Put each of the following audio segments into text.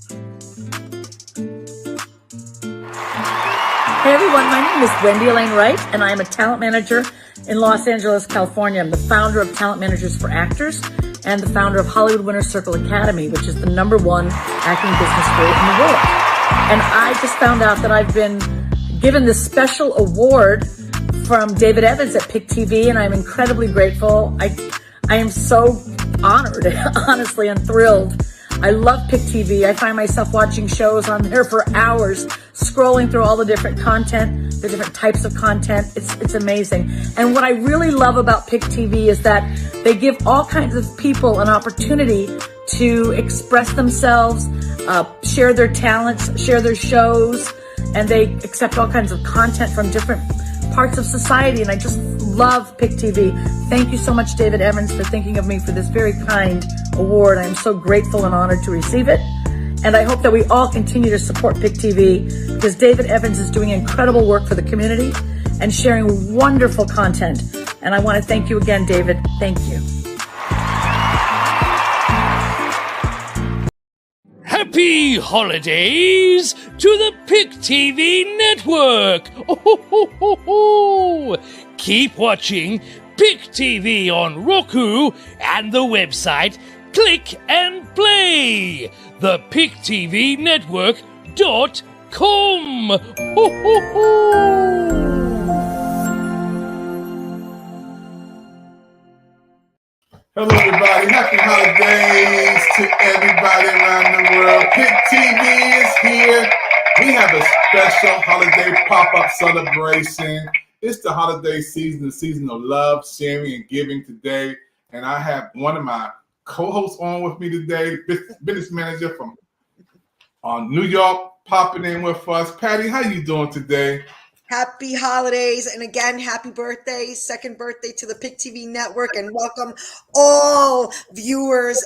Hey everyone, my name is Wendy Elaine Wright, and I am a talent manager in Los Angeles, California. I'm the founder of Talent Managers for Actors and the founder of Hollywood Winner's Circle Academy, which is the #1 acting business school in the world. And I just found out that I've been given this special award from David Evans at PIC TV, and I'm incredibly grateful. I am so honored, honestly, and thrilled. I love PIC TV. I find myself watching shows on there for hours, scrolling through all the different content, the different types of content. It's amazing. And what I really love about PIC TV is that they give all kinds of people an opportunity to express themselves, share their talents, share their shows, and they accept all kinds of content from different parts of society. And I just love PIC TV. Thank you so much, David Evans, for thinking of me for this very kind award. I am so grateful and honored to receive it. And I hope that we all continue to support PIC TV because David Evans is doing incredible work for the community and sharing wonderful content. And I want to thank you again, David. Thank you. Happy holidays to the PIC TV network! Oh, keep watching PIC TV on Roku and the website Click and Play, the PicTVnetwork.com. Hello, everybody. Happy holidays to everybody around the world. PIC TV is here. We have a special holiday pop-up celebration. It's the holiday season, the season of love, sharing, and giving today. And I have one of my co-hosts on with me today, business manager from New York, popping in with us. Patty, how you doing today? Happy holidays, and again, happy birthday, second birthday to the PIC TV network, and welcome all viewers.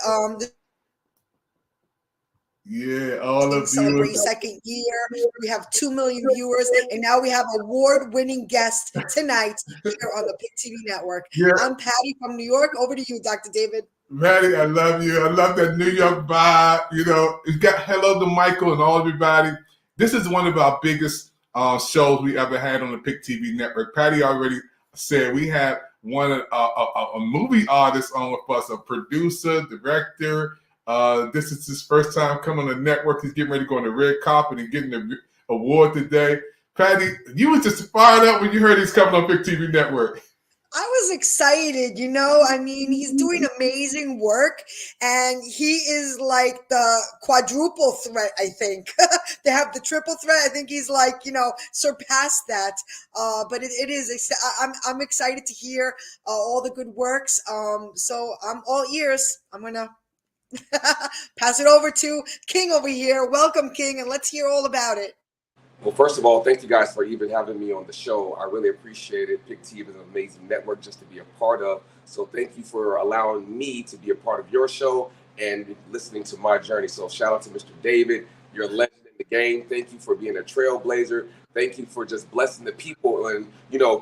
Yeah, all of celebrate you. Second year. We have 2 million viewers, and now we have award-winning guests tonight here on the PIC TV network. Yeah. I'm Patty from New York. Over to you, Dr. David. Patty, I love you. I love that New York vibe. You know, you got hello to Michael and all everybody. This is one of our biggest shows we ever had on the PIC TV network. Patty already said we had a movie artist on with us, a producer, director. This is his first time coming on the network. He's getting ready to go on the red carpet and getting the award today. Patty, you was just fired up when you heard he's coming on PIC TV network. I was excited, I mean, he's doing amazing work, and he is like the quadruple threat, I think. They have the triple threat. I think he's like, surpassed that. But it is, I'm excited to hear all the good works. So I'm all ears. I'm going to pass it over to King over here. Welcome, King, and let's hear all about it. Well, first of all, thank you guys for even having me on the show. I really appreciate it. PIC TV is an amazing network just to be a part of. So thank you for allowing me to be a part of your show and listening to my journey. So shout out to Mr. David. You're a legend in the game. Thank you for being a trailblazer. Thank you for just blessing the people and,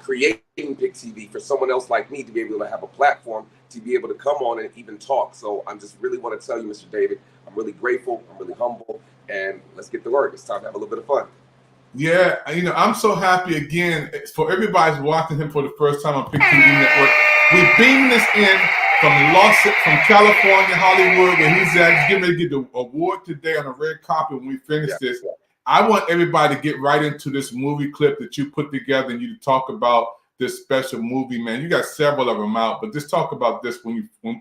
creating PIC TV for someone else like me to be able to have a platform to be able to come on and even talk. So I'm just really want to tell you, Mr. David, I'm really grateful. I'm really humble. And let's get to work. It's time to have a little bit of fun. Yeah, I'm so happy again for everybody's watching him for the first time on PIC TV Network. We beamed this in from California, Hollywood, where he's at. He's getting ready to get the award today on the red carpet when we finish this. I want everybody to get right into this movie clip that you put together and you talk about this special movie, man. You got several of them out, but just talk about this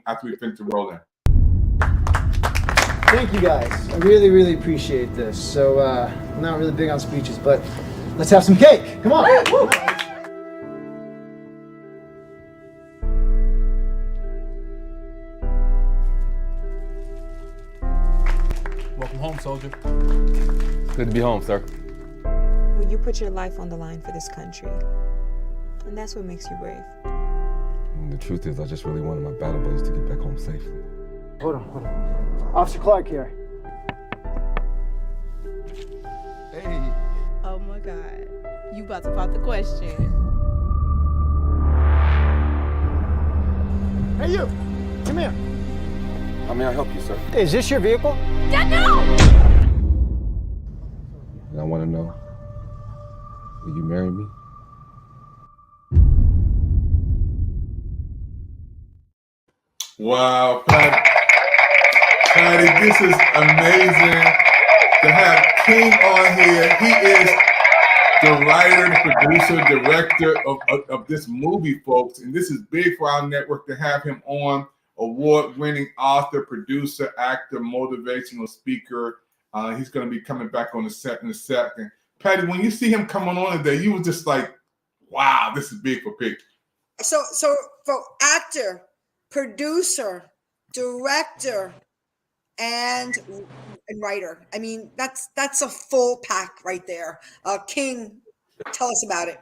after we finish the rolling. Thank you guys. I really, really appreciate this. So I'm not really big on speeches, but let's have some cake. Come on. Woo! Welcome home, soldier. Good to be home, sir. Well, you put your life on the line for this country, and that's what makes you brave. And the truth is, I just really wanted my battle buddies to get back home safely. Hold on. Officer Clark here. Hey. Oh my God. You about to pop the question. Hey, you. Come here. How may I help you, sir? Is this your vehicle? Dad, no! And I want to know, will you marry me? Wow, Patty, this is amazing to have King on here. He is the writer, the producer, director of this movie, folks. And this is big for our network to have him on. Award-winning author, producer, actor, motivational speaker. He's going to be coming back on the set in a second. Patty, when you see him coming on today, you were just like, wow, this is big for Pick. So for actor, producer, director, and writer. I mean, that's a full pack right there. King, tell us about it.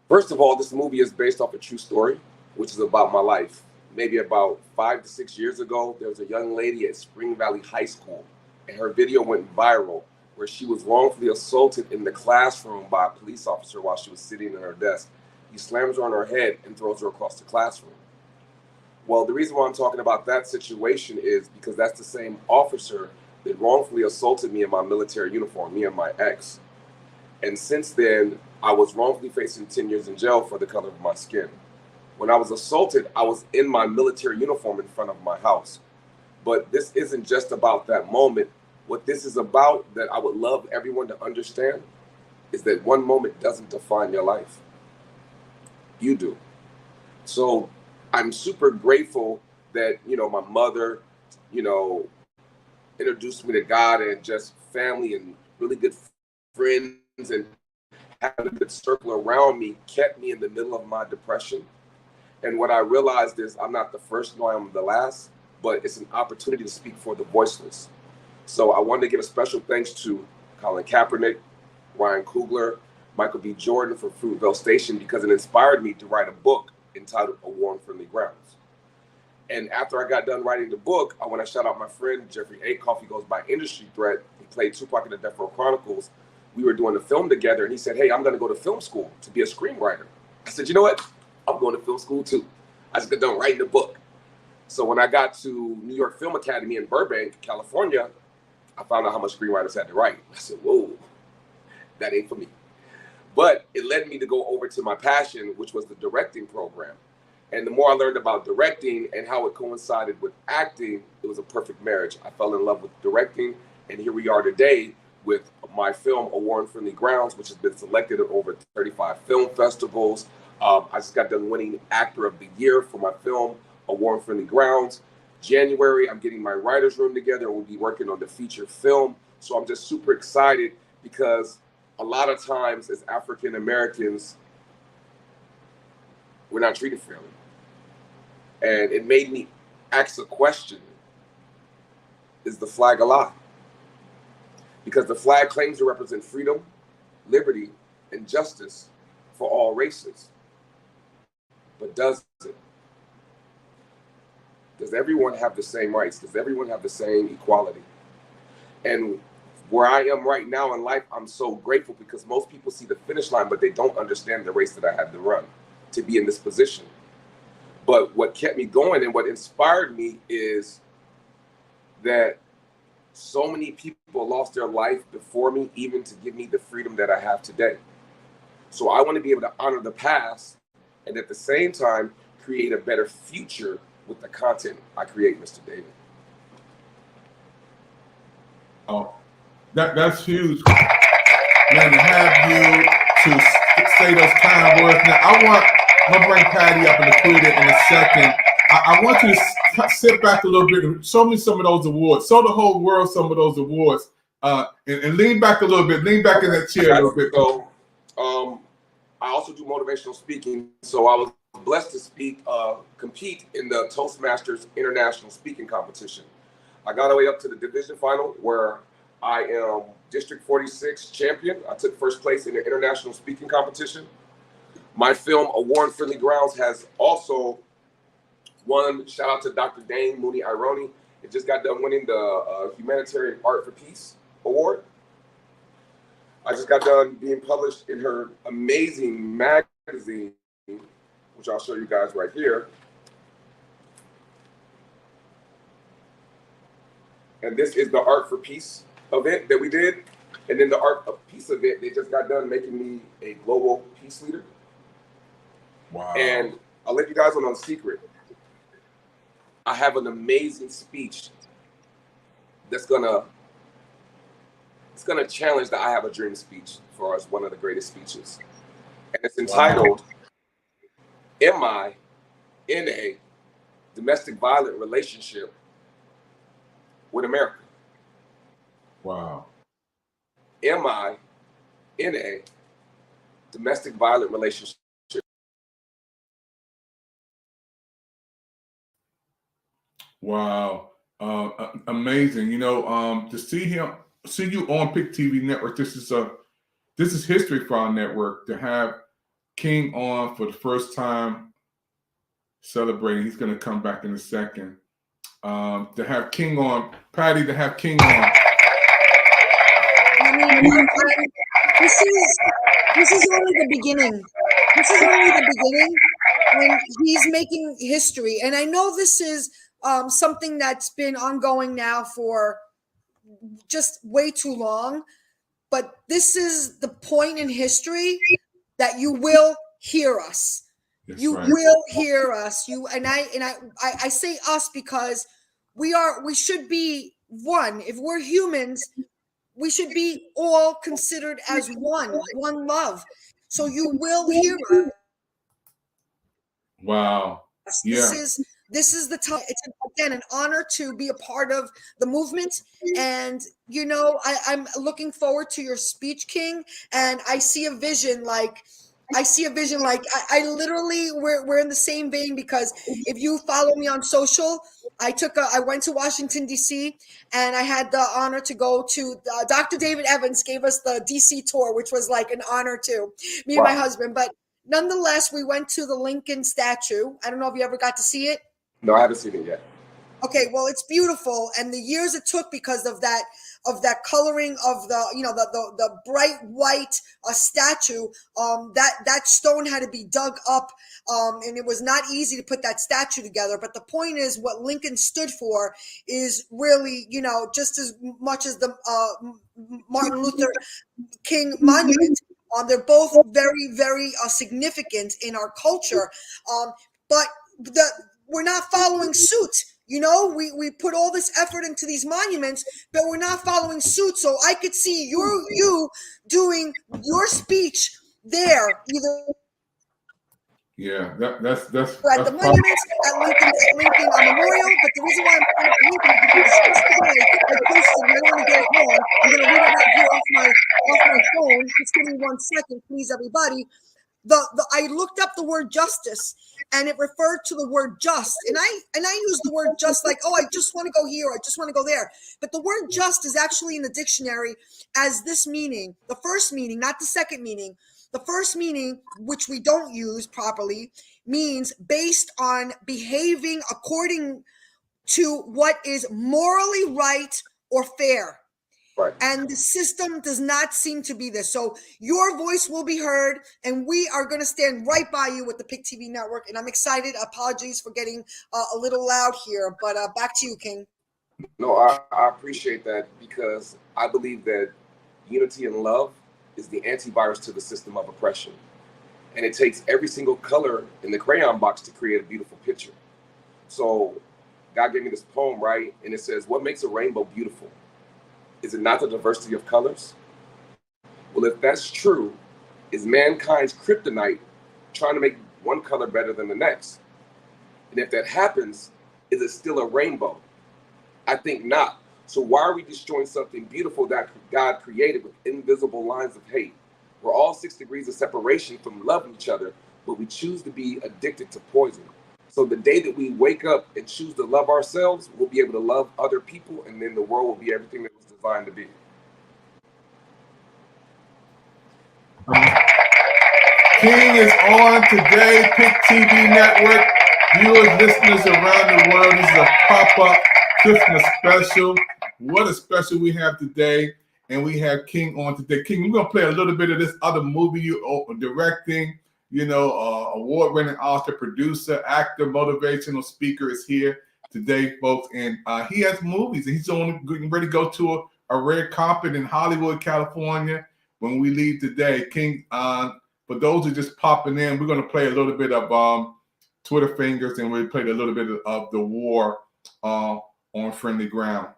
First of all, this movie is based off a true story, which is about my life. Maybe about 5 to 6 years ago, there was a young lady at Spring Valley High School, and her video went viral where she was wrongfully assaulted in the classroom by a police officer while she was sitting at her desk. He slams her on her head and throws her across the classroom. Well, the reason why I'm talking about that situation is because that's the same officer that wrongfully assaulted me in my military uniform, me and my ex. And since then, I was wrongfully facing 10 years in jail for the color of my skin. When I was assaulted, I was in my military uniform in front of my house. But this isn't just about that moment. What this is about, that I would love everyone to understand, is that one moment doesn't define your life. You do. So I'm super grateful that, my mother, introduced me to God, and just family and really good friends and having a good circle around me kept me in the middle of my depression. And what I realized is I'm not the first, nor I'm the last, but it's an opportunity to speak for the voiceless. So I wanted to give a special thanks to Colin Kaepernick, Ryan Coogler, Michael B. Jordan for Fruitvale Station, because it inspired me to write a book entitled A War on Friendly Grounds. And after I got done writing the book, I want to shout out my friend Jeffrey Akoff. He goes by Industry Threat. He played Tupac in the Death Row Chronicles. We were doing a film together, and he said, hey, I'm going to go to film school to be a screenwriter. I said, you know what? I'm going to film school too. I just got done writing the book. So when I got to New York Film Academy in Burbank, California, I found out how much screenwriters had to write. I said, whoa, that ain't for me. But it led me to go over to my passion, which was the directing program. And the more I learned about directing and how it coincided with acting, it was a perfect marriage. I fell in love with directing, and here we are today with my film, A War on Friendly Grounds, which has been selected at over 35 film festivals. I just got done winning Actor of the Year for my film, A War on Friendly Grounds. January, I'm getting my writer's room together, and we'll be working on the feature film. So I'm just super excited, because a lot of times as African Americans, we're not treated fairly. And it made me ask a question: is the flag a lie? Because the flag claims to represent freedom, liberty, and justice for all races. But does it? Does everyone have the same rights? Does everyone have the same equality? And where I am right now in life, I'm so grateful, because most people see the finish line, but they don't understand the race that I had to run to be in this position. But what kept me going and what inspired me is that so many people lost their life before me, even to give me the freedom that I have today. So I want to be able to honor the past, and at the same time create a better future with the content I create, Mr. David. Oh, that's huge, man, to have you to say those kind words. Now, I'm gonna bring Patty up in the Twitter in a second. I want you to sit back a little bit and show me some of those awards. Show the whole world some of those awards, and lean back a little bit. Lean back in that chair a little bit. So, I also do motivational speaking. So I was blessed to compete in the Toastmasters International Speaking Competition. I got all the way up to the division final, where I am District 46 champion. I took first place in the international speaking competition. My film, A War on Friendly Grounds, has also won. Shout out to Dr. Dane Mooney Ironi. It just got done winning the Humanitarian Art for Peace Award. I just got done being published in her amazing magazine, which I'll show you guys right here. And this is the Art for Peace event that we did. And then a piece of it, they just got done making me a global peace leader. Wow. And I'll let you guys in on a secret. I have an amazing speech that's gonna challenge the I Have a Dream speech for us, one of the greatest speeches. And it's entitled, Am I in a domestic violent relationship with America? Wow. Am I in a domestic violent relationship? Wow. Amazing. You know, to see you on Pick TV Network, this is history for our network, to have King on for the first time celebrating. He's going to come back in a second. To have King on, Patty, to have King on. I mean, this is only the beginning. This is only the beginning, and he's making history. And I know this is something that's been ongoing now for just way too long, but this is the point in history that you will hear us. That's you right. will hear us. I say us because we should be one. If we're humans, we should be all considered as one love. So you will hear us. Wow. Yeah. This is the time. It's again an honor to be a part of the movement, and you know I'm looking forward to your speech, King. And I see a vision like I literally we're in the same vein, because if you follow me on social, I went to Washington D.C. and I had the honor to go to Dr. David Evans gave us the D.C. tour, which was like an honor to me and my husband. But nonetheless, we went to the Lincoln statue. I don't know if you ever got to see it. No, I haven't seen it yet. Okay, well, it's beautiful, and the years it took because of that coloring of the bright white statue. That stone had to be dug up, and it was not easy to put that statue together. But the point is, what Lincoln stood for is really, just as much as the Martin Luther King monument. They're both very, very significant in our culture, but we're not following suit. We put all this effort into these monuments, but we're not following suit. So I could see you doing your speech there, either. Yeah, that's at the monuments at Lincoln Memorial. But the reason why I'm at Lincoln is because yesterday I posted, and I don't want to get it wrong. I'm going to read it out here off my phone. Just give me 1 second, please, everybody. I looked up the word justice, and it referred to the word just, and I use the word just like, I just want to go here, I just want to go there. But the word just is actually in the dictionary as this meaning, the first meaning, not the second meaning. The first meaning, which we don't use properly, means based on behaving according to what is morally right or fair. Right. And the system does not seem to be this. So your voice will be heard, and we are going to stand right by you with the Pick TV Network. And I'm excited. Apologies for getting a little loud here, but back to you, King. No, I appreciate that, because I believe that unity and love is the antivirus to the system of oppression. And it takes every single color in the crayon box to create a beautiful picture. So God gave me this poem, right? And it says, what makes a rainbow beautiful? Is it not the diversity of colors? Well, if that's true, is mankind's kryptonite trying to make one color better than the next? And if that happens, is it still a rainbow? I think not. So why are we destroying something beautiful that God created with invisible lines of hate? We're all 6 degrees of separation from loving each other, but we choose to be addicted to poison. So the day that we wake up and choose to love ourselves, we'll be able to love other people, and then the world will be everything that was designed to be. King is on today, Pick TV Network. Viewers, listeners around the world, this is a pop-up Christmas special. What a special we have today. And we have King on today. King, we're going to play a little bit of this other movie you are directing. Award-winning author, producer, actor, motivational speaker is here today, folks. And he has movies, and he's getting ready to go to a red carpet in Hollywood, California when we leave today. King, for those who are just popping in, we're going to play a little bit of Twitter Fingers, and we played a little bit of The War on Friendly Ground.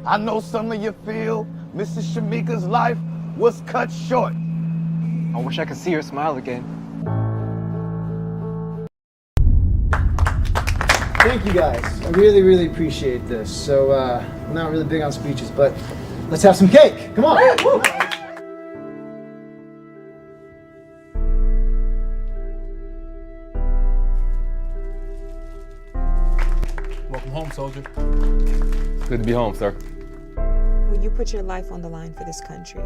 I know some of you feel Mrs. Shamika's life was cut short. I wish I could see her smile again. Thank you guys. I really, really appreciate this. So, I'm not really big on speeches, but let's have some cake. Come on. Woo! Welcome home, soldier. Good to be home, sir. Well, you put your life on the line for this country.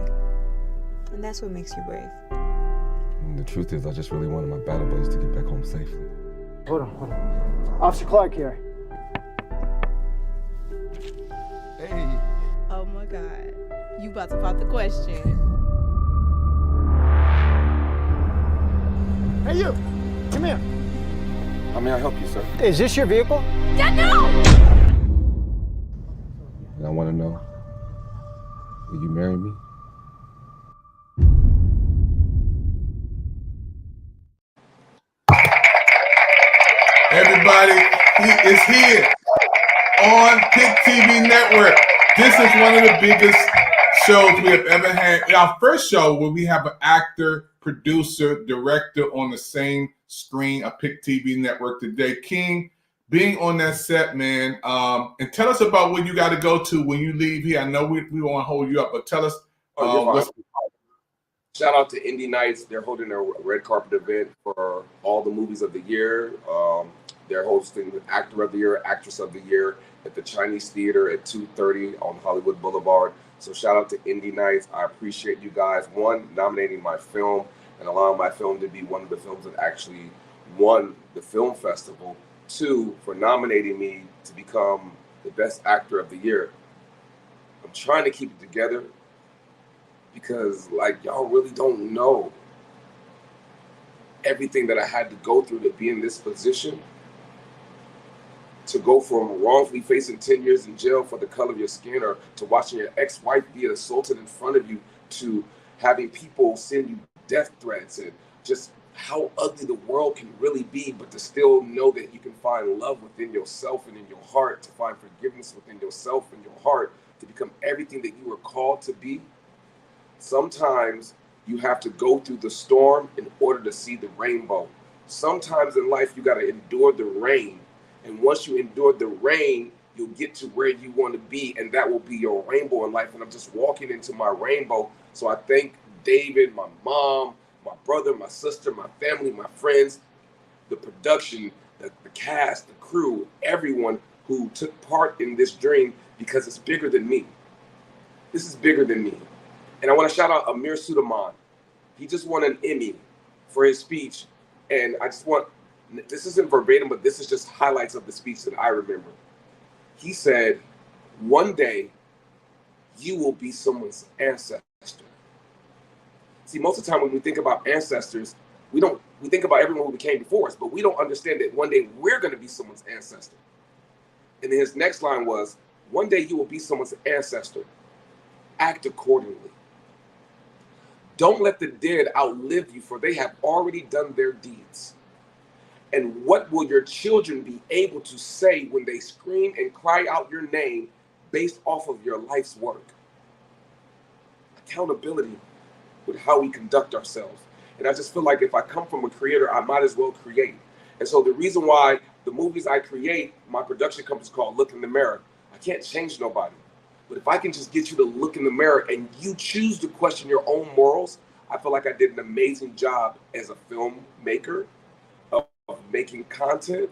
And that's what makes you brave. And the truth is, I just really wanted my battle buddies to get back home safely. Hold on. Officer Clark here. Hey. Oh my God. You about to pop the question. Hey, you. Come here. How may I help you, sir? Is this your vehicle? And I want to know, will you marry me? Everybody, he is here on Pick TV Network. This is one of the biggest shows we have ever had. Our first show where we have an actor, producer, director on the same screen of Pick TV Network today. King, being on that set, man, and tell us about where you got to go to when you leave here. I know we want to hold you up, but tell us. Shout out to Indie Nights. They're holding a red carpet event for all the movies of the year. They're hosting Actor of the Year, Actress of the Year at the Chinese Theater at 2:30 on Hollywood Boulevard. So shout out to Indie Nights. I appreciate you guys, one, nominating my film and allowing my film to be one of the films that actually won the film festival. Two, for nominating me to become the best actor of the year. I'm trying to keep it together because, like, y'all really don't know everything that I had to go through to be in this position. To go from wrongfully facing 10 years in jail for the color of your skin, or to watching your ex-wife be assaulted in front of you, to having people send you death threats, and just how ugly the world can really be, but to still know that you can find love within yourself and in your heart, to find forgiveness within yourself and your heart, to become everything that you were called to be. Sometimes you have to go through the storm in order to see the rainbow. Sometimes in life, you got to endure the rain. And once you endure the rain, you'll get to where you want to be, and that will be your rainbow in life. And I'm just walking into my rainbow. So I thank David, my mom, my brother, my sister, my family, my friends, the production, the cast, the crew, everyone who took part in this dream, because it's bigger than me. This is bigger than me. And I want to shout out Amir Suleiman. He just won an Emmy for his speech. And I just want, this isn't verbatim, but this is just highlights of the speech that I remember. He said, one day you will be someone's ancestor. See, most of the time when we think about ancestors, we think about everyone who became before us, but we don't understand that one day we're going to be someone's ancestor. And then his next line was, one day you will be someone's ancestor. Act accordingly. Don't let the dead outlive you, for they have already done their deeds. And what will your children be able to say when they scream and cry out your name based off of your life's work? Accountability with how we conduct ourselves. And I just feel like if I come from a creator, I might as well create. And so the reason why the movies I create, my production company is called Look in the Mirror. I can't change nobody. But if I can just get you to look in the mirror and you choose to question your own morals, I feel like I did an amazing job as a filmmaker of making content.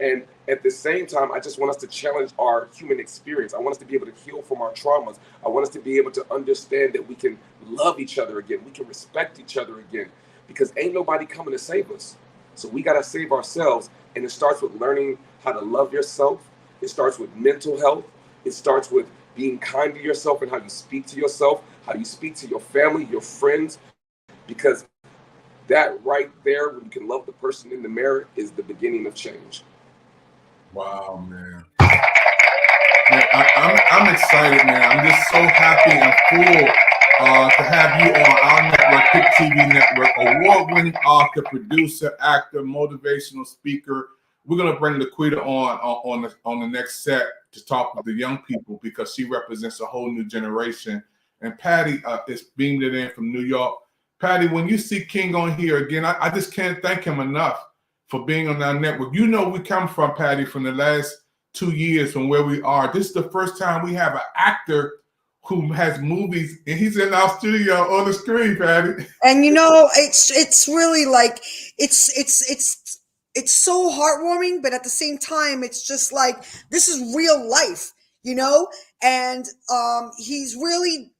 And at the same time, I just want us to challenge our human experience. I want us to be able to heal from our traumas. I want us to be able to understand that we can love each other again. We can respect each other again, because ain't nobody coming to save us. So we got to save ourselves. And it starts with learning how to love yourself. It starts with mental health. It starts with being kind to yourself and how you speak to yourself, how you speak to your family, your friends, because that right there, when you can love the person in the mirror, is the beginning of change. Wow, man. Man, I'm excited, man. I'm just so happy and full to have you on our network, Pick TV Network, award-winning author, producer, actor, motivational speaker. We're gonna bring Laquita on the next set to talk with the young people because she represents a whole new generation. And Patty is beamed it in from New York. Patty, when you see King on here again, I just can't thank him enough for being on our network. You know, we come from, Patty, from the last 2 years from where we are. This is the first time we have an actor who has movies, and he's in our studio on the screen, Patty. And you know, it's really like it's so heartwarming, but at the same time, it's just like this is real life, you know. And he's really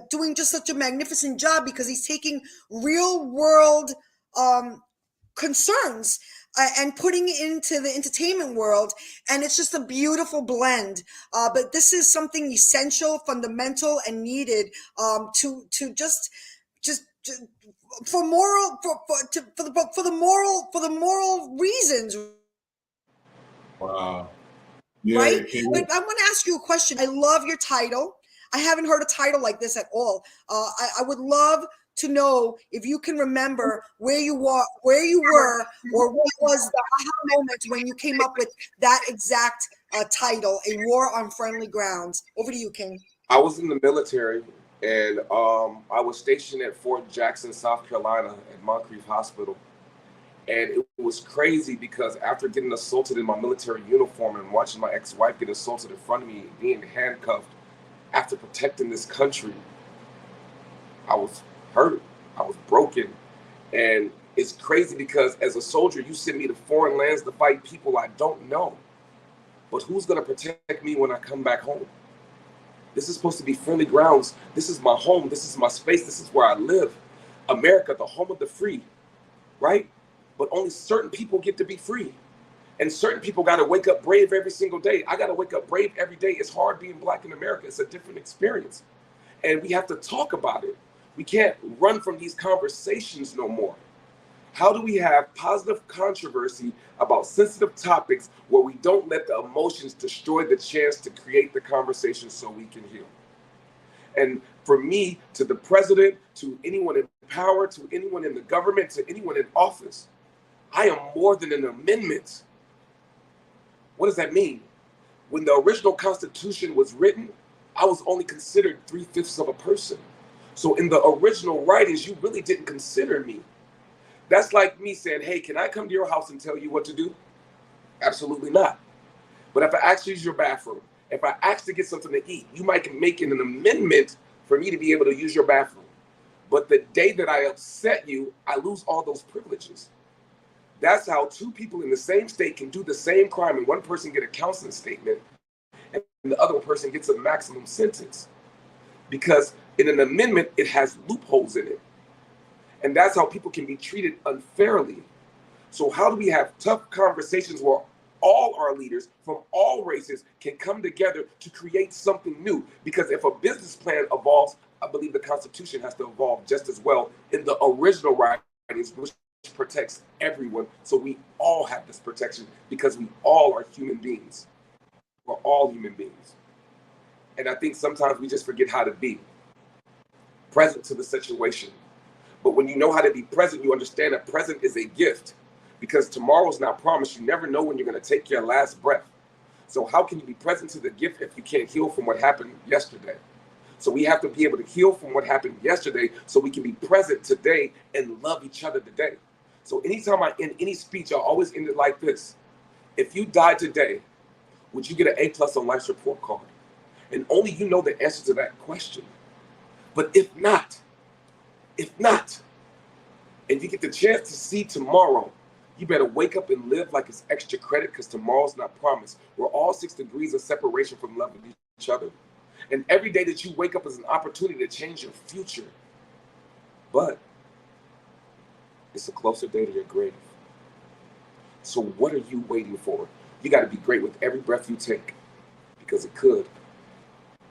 doing just such a magnificent job because he's taking real world concerns and putting it into the entertainment world, and it's just a beautiful blend. But this is something essential, fundamental, and needed to just for the moral reasons. Wow. Yeah, right? But I want to ask you a question. I love your title. I haven't heard a title like this at all. I would love to know if you can remember where you were, or what was the aha moment when you came up with that exact title, A War on Friendly Grounds. Over to you, King. I was in the military, and I was stationed at Fort Jackson, South Carolina, at Moncrief Hospital. And it was crazy because after getting assaulted in my military uniform and watching my ex-wife get assaulted in front of me, being handcuffed, after protecting this country, I was hurt. I was broken. And it's crazy because as a soldier, you send me to foreign lands to fight people I don't know. But who's going to protect me when I come back home? This is supposed to be friendly grounds. This is my home. This is my space. This is where I live. America, the home of the free, right? But only certain people get to be free. And certain people got to wake up brave every single day. I got to wake up brave every day. It's hard being Black in America. It's a different experience. And we have to talk about it. We can't run from these conversations no more. How do we have positive controversy about sensitive topics where we don't let the emotions destroy the chance to create the conversation so we can heal? And for me, to the president, to anyone in power, to anyone in the government, to anyone in office, I am more than an amendment. What does that mean? When the original Constitution was written, I was only considered 3/5 of a person. So in the original writings, you really didn't consider me. That's like me saying, hey, can I come to your house and tell you what to do? Absolutely not. But if I ask you to use your bathroom, if I ask to get something to eat, you might make an amendment for me to be able to use your bathroom. But the day that I upset you, I lose all those privileges. That's how two people in the same state can do the same crime and one person get a counseling statement and the other person gets a maximum sentence. Because in an amendment, it has loopholes in it. And that's how people can be treated unfairly. So how do we have tough conversations where all our leaders from all races can come together to create something new? Because if a business plan evolves, I believe the Constitution has to evolve just as well in the original writings, which protects everyone. So we all have this protection because we all are human beings. We're all human beings. And I think sometimes we just forget how to be present to the situation. But when you know how to be present, you understand that present is a gift because tomorrow's not promised. You never know when you're going to take your last breath. So how can you be present to the gift if you can't heal from what happened yesterday? So we have to be able to heal from what happened yesterday so we can be present today and love each other today. So anytime I end any speech, I always end it like this. If you died today, would you get an A+ on life's report card? And only you know the answer to that question. But if not, and you get the chance to see tomorrow, you better wake up and live like it's extra credit because tomorrow's not promised. We're all 6 degrees of separation from loving each other. And every day that you wake up is an opportunity to change your future. But it's a closer day to your grave. So what are you waiting for? You got to be great with every breath you take because it could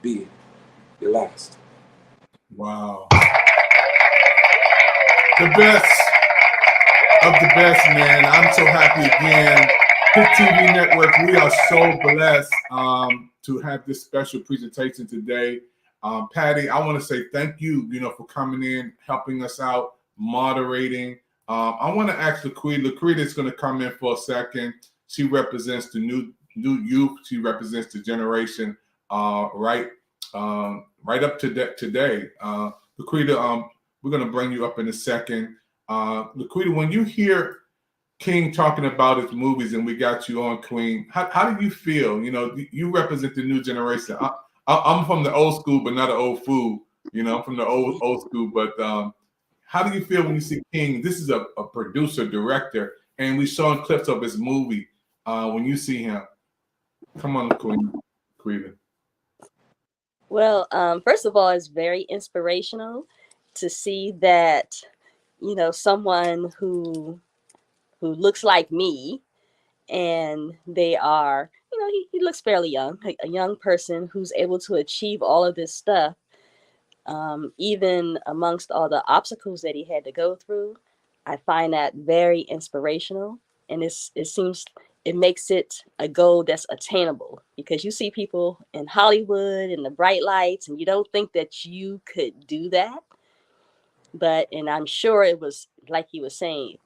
be your last. Wow. The best of the best, man. I'm so happy again Pick TV Network, we are so blessed to have this special presentation today. Patty, I want to say thank you, for coming in, helping us out, moderating. I want to ask Laquita. Laquita is going to come in for a second. She represents the new youth. She represents the generation right up to today. Laquita, we're going to bring you up in a second. Laquita, when you hear King talking about his movies and we got you on, Queen, how do you feel? You represent the new generation. I'm from the old school, but not an old fool. I'm from the old school. But how do you feel when you see King? This is a producer, director, and we saw clips of his movie. When you see him, come on, Queen. Well, first of all, it's very inspirational to see that, someone who looks like me, and they are, he looks fairly young, like a young person who's able to achieve all of this stuff, even amongst all the obstacles that he had to go through. I find that very inspirational, and it makes it a goal that's attainable, because you see people in Hollywood and the bright lights, and you don't think that you could do that. And I'm sure it was like he was saying,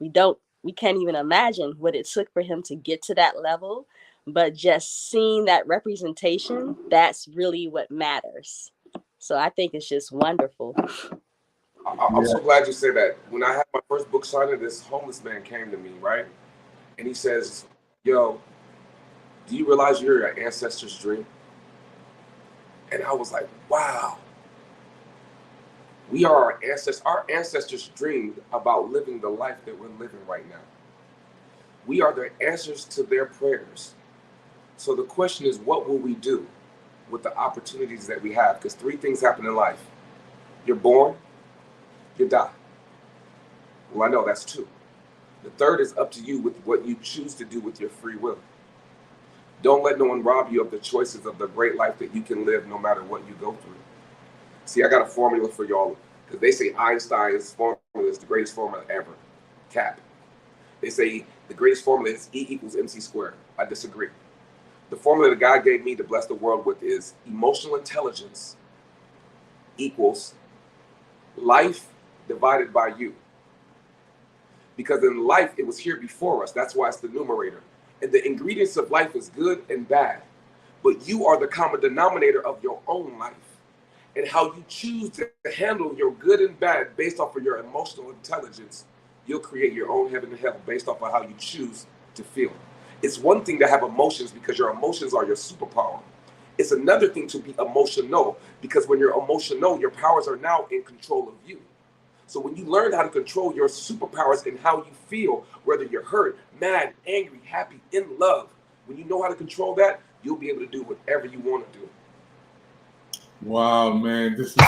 we can't even imagine what it took for him to get to that level. But just seeing that representation, that's really what matters. So I think it's just wonderful. I'm so glad you said that. When I had my first book signing, this homeless man came to me, right? And he says, "Yo, do you realize you're your ancestors' dream?" And I was like, wow. We are our ancestors. Our ancestors dreamed about living the life that we're living right now. We are the answers to their prayers. So the question is, what will we do with the opportunities that we have? Because 3 things happen in life. You're born, you die. Well, I know that's 2. The 3rd is up to you with what you choose to do with your free will. Don't let no one rob you of the choices of the great life that you can live no matter what you go through. See, I got a formula for y'all, because they say Einstein's formula is the greatest formula ever. Cap. They say the greatest formula is E equals MC squared. I disagree. The formula that God gave me to bless the world with is emotional intelligence equals life divided by you. Because in life, it was here before us. That's why it's the numerator. And the ingredients of life is good and bad. But you are the common denominator of your own life. And how you choose to handle your good and bad based off of your emotional intelligence, you'll create your own heaven and hell based off of how you choose to feel. It's one thing to have emotions because your emotions are your superpower. It's another thing to be emotional, because when you're emotional, your powers are now in control of you. So when you learn how to control your superpowers and how you feel, whether you're hurt, mad, angry, happy, in love, when you know how to control that, you'll be able to do whatever you want to do. Wow, man, this is the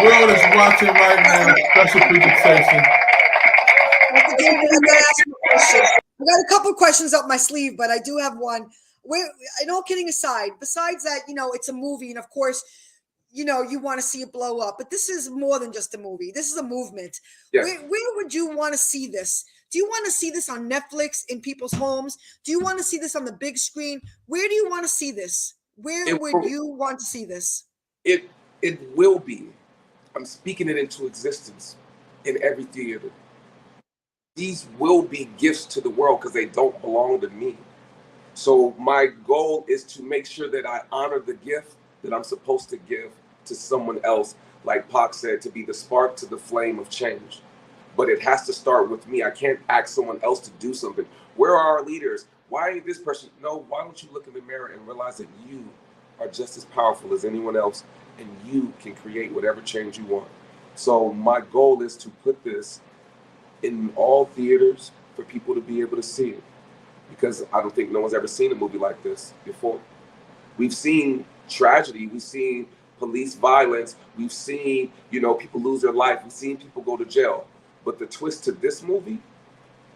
world is watching right now. Special presentation. I got a couple questions up my sleeve, but I do have one. And all kidding aside, besides that, it's a movie, and of course, you want to see it blow up. But this is more than just a movie. This is a movement. Yes. Where would you want to see this? Do you want to see this on Netflix in people's homes? Do you want to see this on the big screen? Where do you want to see this? Where would you want to see this? It will be. I'm speaking it into existence in every theater. These will be gifts to the world because they don't belong to me. So my goal is to make sure that I honor the gift that I'm supposed to give to someone else, like Pac said, to be the spark to the flame of change. But it has to start with me. I can't ask someone else to do something. Where are our leaders? Why ain't this person? No, why don't you look in the mirror and realize that you are just as powerful as anyone else, and you can create whatever change you want. So my goal is to put this in all theaters for people to be able to see it, because I don't think no one's ever seen a movie like this before. We've seen tragedy, we've seen police violence, we've seen, people lose their life, we've seen people go to jail. But the twist to this movie,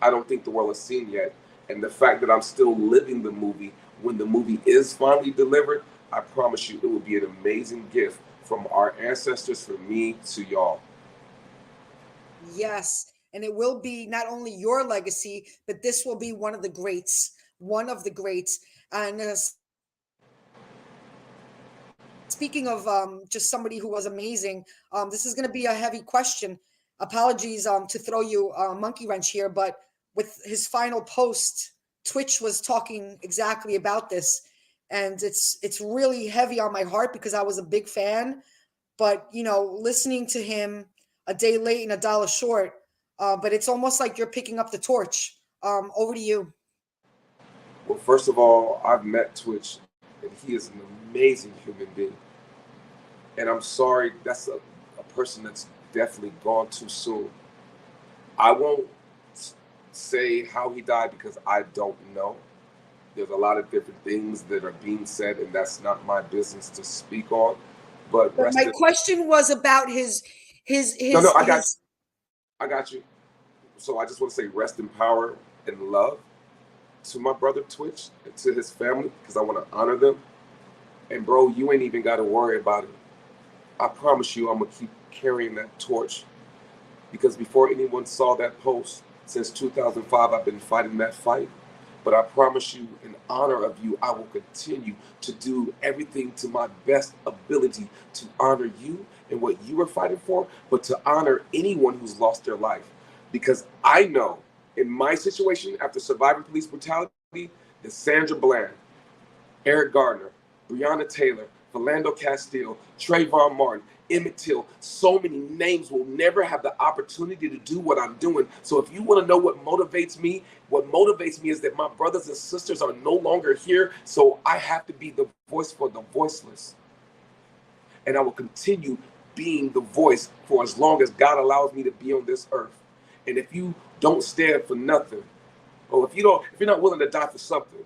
I don't think the world has seen yet. And the fact that I'm still living the movie when the movie is finally delivered, I promise you it will be an amazing gift from our ancestors, from me to y'all. Yes. and it will be not only your legacy, but this will be one of the greats. And speaking of just somebody who was amazing, this is going to be a heavy question. Apologies to throw you a monkey wrench here, but with his final post, Twitch was talking exactly about this, and it's really heavy on my heart because I was a big fan. But listening to him a day late and a dollar short, but it's almost like you're picking up the torch. Over to you. Well, first of all, I've met Twitch, and he is an amazing human being. And I'm sorry, that's a person that's definitely gone too soon. I won't say how he died because I don't know. There's a lot of different things that are being said, and that's not my business to speak on. But my question was about his. No, I got you. So I just want to say rest in power and love to my brother Twitch and to his family, because I want to honor them. And bro, you ain't even got to worry about it. I promise you I'm going to keep carrying that torch, because before anyone saw that post, since 2005, I've been fighting that fight. But I promise you, in honor of you, I will continue to do everything to my best ability to honor you and what you were fighting for, but to honor anyone who's lost their life. Because I know in my situation, after surviving police brutality, that Sandra Bland, Eric Gardner, Breonna Taylor, Philando Castile, Trayvon Martin, Emmett Till, so many names will never have the opportunity to do what I'm doing. So if you want to know what motivates me is that my brothers and sisters are no longer here. So I have to be the voice for the voiceless. And I will continue being the voice for as long as God allows me to be on this earth. And if you don't stand for nothing, or if you're not willing to die for something,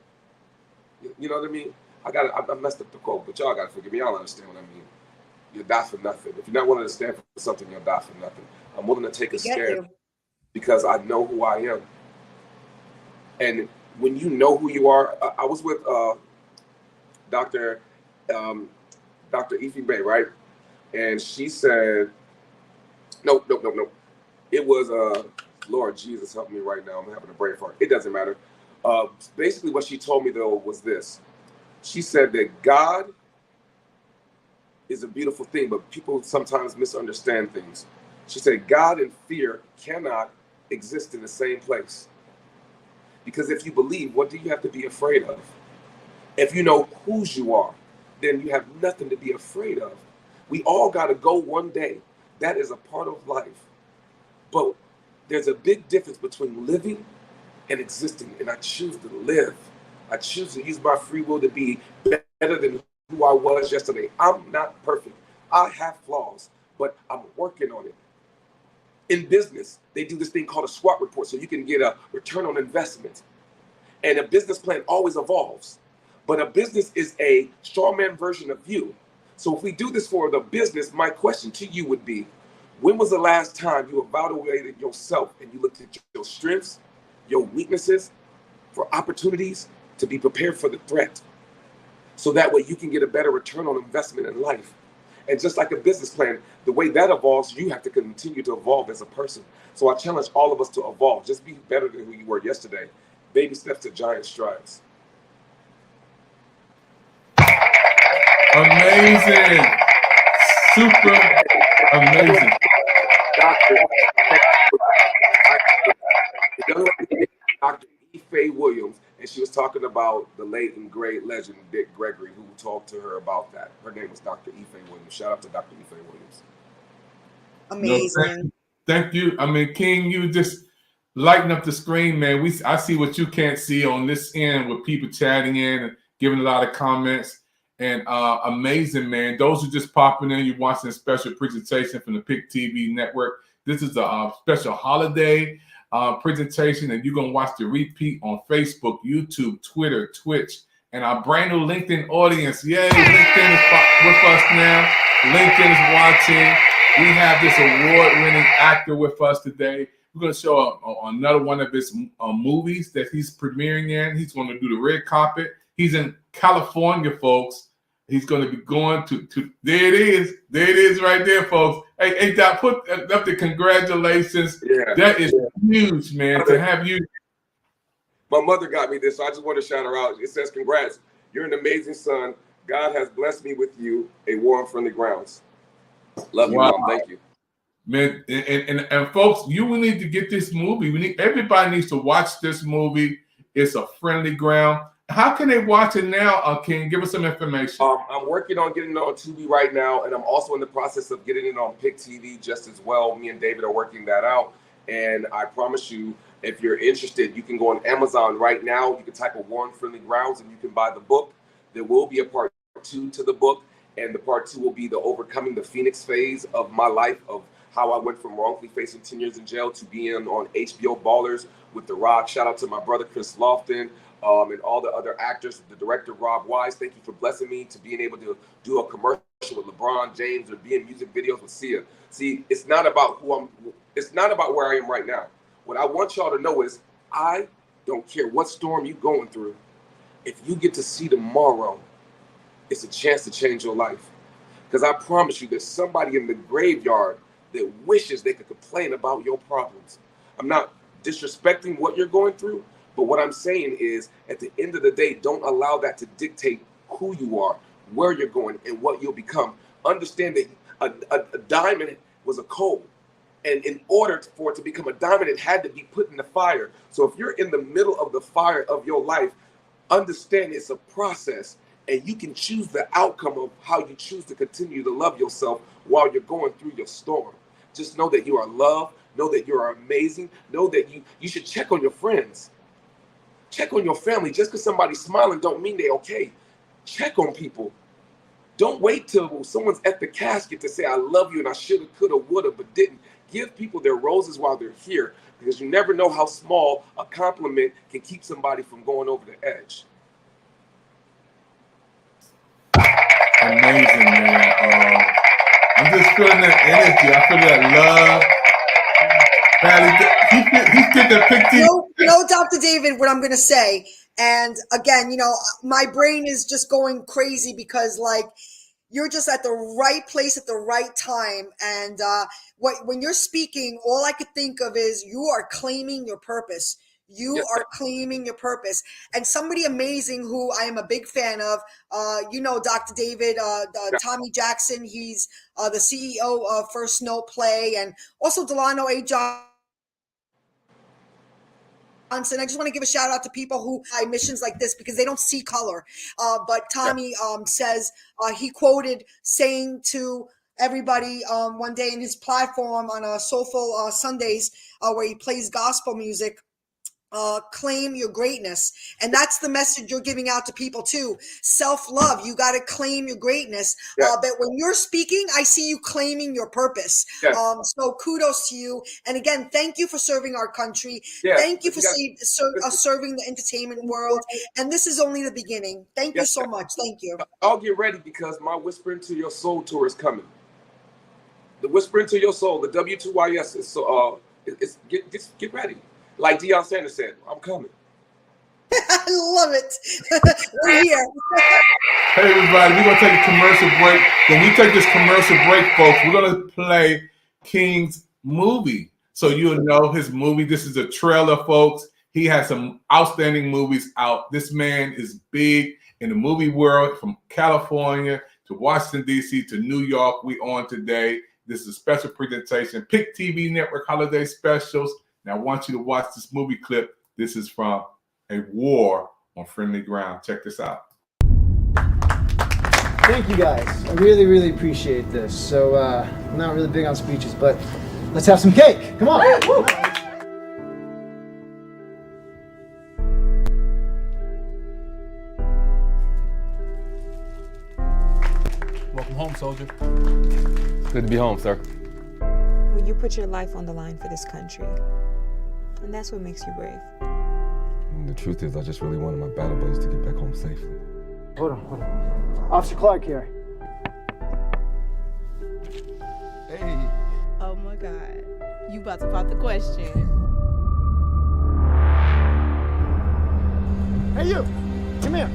you know what I mean? I messed up the quote, but y'all gotta forgive me. Y'all understand what I mean. You'll die for nothing. If you're not willing to stand for something, you'll die for nothing. I'm willing to take a stand because I know who I am. And when you know who you are, I was with Dr. Ife Bay, right? And she said, no. It was, Lord Jesus, help me right now. I'm having a brain fart. It doesn't matter. Basically what she told me though was this. She said that God is a beautiful thing, but people sometimes misunderstand things. She said God and fear cannot exist in the same place. Because if you believe, what do you have to be afraid of? If you know whose you are, then you have nothing to be afraid of. We all got to go one day. That is a part of life. But there's a big difference between living and existing, and I choose to live. I choose to use my free will to be better than who I was yesterday. I'm not perfect. I have flaws, but I'm working on it. In business, they do this thing called a SWOT report, so you can get a return on investment. And a business plan always evolves. But a business is a strawman version of you. So if we do this for the business, my question to you would be, when was the last time you evaluated yourself and you looked at your strengths, your weaknesses, for opportunities to be prepared for the threat? So that way you can get a better return on investment in life. And just like a business plan, the way that evolves, you have to continue to evolve as a person. So I challenge all of us to evolve. Just be better than who you were yesterday. Baby steps to giant strides. Amazing. Super amazing. Dr. Ife Williams, and she was talking about the late and great legend Dick Gregory, who talked to her about that. Her name was Dr. Ife Williams. Shout out to Dr. Ife Williams. Amazing. No, thank you. I mean, King, you just lighten up the screen, man. I see what you can't see on this end with people chatting in and giving a lot of comments. And amazing, man. Those who just popping in, you're watching a special presentation from the PIC TV network. This is a special holiday presentation, and you're going to watch the repeat on Facebook, YouTube, Twitter, Twitch, and our brand new LinkedIn audience. Yay, LinkedIn is with us now. LinkedIn is watching. We have this award-winning actor with us today. We're going to show another one of his movies that he's premiering in. He's going to do the red carpet. He's in California, folks. He's going to be going to there it is. There it is right there, folks. Hey, Doc, put up the congratulations. Yeah. That is huge, man, to have you. My mother got me this, so I just want to shout her out. It says, congrats. You're an amazing son. God has blessed me with you, a war on friendly grounds. Love you, Mom. Thank you. Man, and folks, you will need to get this movie. Everybody needs to watch this movie. It's a friendly ground. How can they watch it now? Can you give us some information? I'm working on getting it on Tubi right now, and I'm also in the process of getting it on Pick TV just as well. Me and David are working that out, and I promise you, if you're interested, you can go on Amazon right now. You can type a War on Friendly Grounds, and you can buy the book. There will be a part 2 to the book, and the part 2 will be the overcoming the Phoenix phase of my life, of how I went from wrongfully facing 10 years in jail to being on HBO Ballers with The Rock. Shout out to my brother Chris Lofton. And all the other actors, the director Rob Wise, thank you for blessing me to being able to do a commercial with LeBron James or be in music videos with Sia. See, it's not about it's not about where I am right now. What I want y'all to know is I don't care what storm you're going through. If you get to see tomorrow, it's a chance to change your life. Because I promise you, there's somebody in the graveyard that wishes they could complain about your problems. I'm not disrespecting what you're going through, but what I'm saying is, at the end of the day, don't allow that to dictate who you are, where you're going, and what you'll become. Understand that a diamond was a coal. And in order for it to become a diamond, it had to be put in the fire. So if you're in the middle of the fire of your life, understand it's a process. And you can choose the outcome of how you choose to continue to love yourself while you're going through your storm. Just know that you are loved. Know that you are amazing. Know that you should check on your friends. Check on your family. Just because somebody's smiling don't mean they're okay. Check on people. Don't wait till someone's at the casket to say, I love you and I shoulda, coulda, woulda, but didn't. Give people their roses while they're here, because you never know how small a compliment can keep somebody from going over the edge. Amazing, man. I'm just feeling that energy. I feel that love. He did the Pick TV. You know, Dr. David, what I'm going to say. And again, my brain is just going crazy because, like, you're just at the right place at the right time. And when you're speaking, all I could think of is you are claiming your purpose. You are claiming your purpose. And somebody amazing who I am a big fan of, Dr. David, Tommy Jackson. He's the CEO of First Note Play, and also Delano A. Johnson. I just want to give a shout out to people who have missions like this because they don't see color. But Tommy says he quoted saying to everybody one day in his platform on Soulful Sundays where he plays gospel music, claim your greatness. And that's the message you're giving out to people too. Self-love. You got to claim your greatness. But when you're speaking, I see you claiming your purpose. So kudos to you. And again, thank you for serving our country. Thank you for serving the entertainment world. And this is only the beginning. Thank you so much. Thank you. I'll get ready because my Whisper Into Your Soul tour is coming. The Whisper Into Your Soul, the W2YS is get ready. Like Deion Sanders said, I'm coming. I love it. We're here. Hey, everybody, we're going to take a commercial break. When we take this commercial break, folks, we're going to play King's movie. So you'll know his movie. This is a trailer, folks. He has some outstanding movies out. This man is big in the movie world, from California to Washington, D.C. to New York. We on today. This is a special presentation. Pick TV Network Holiday Specials. Now, I want you to watch this movie clip. This is from A War on Friendly Ground. Check this out. Thank you, guys. I really, really appreciate this. So, I'm not really big on speeches, but let's have some cake. Come on. Woo! Welcome home, soldier. Good to be home, sir. Well, you put your life on the line for this country. And that's what makes you brave. And the truth is, I just really wanted my battle buddies to get back home safely. Hold on. Officer Clark here. Hey. Oh my God. You about to pop the question. Hey, you. Come here.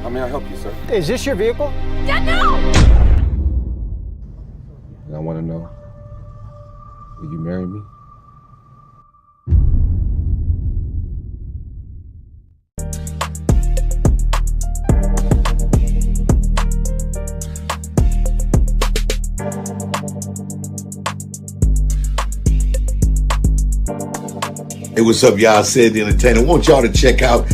How may I help you, sir? Is this your vehicle? And I want to know, will you marry me? Hey, what's up, y'all? Sid the Entertainer. I want y'all to check out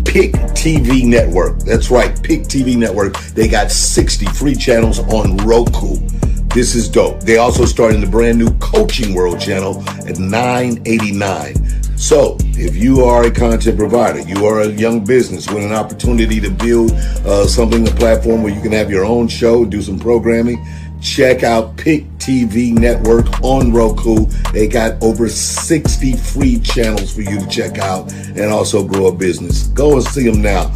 Pick TV Network. That's right, Pick TV Network. They got 60 free channels on Roku. This is dope. They also started the brand new Coaching World channel at $9.89. So, if you are a content provider, you are a young business with an opportunity to build a platform where you can have your own show, do some programming, check out Pick TV Network on Roku. They got over 60 free channels for you to check out and also grow a business. Go and see them now.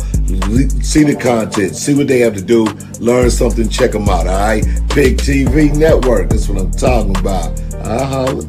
See the content. See what they have to do. Learn something. Check them out. All right? Pick TV Network. That's what I'm talking about. I'll holler.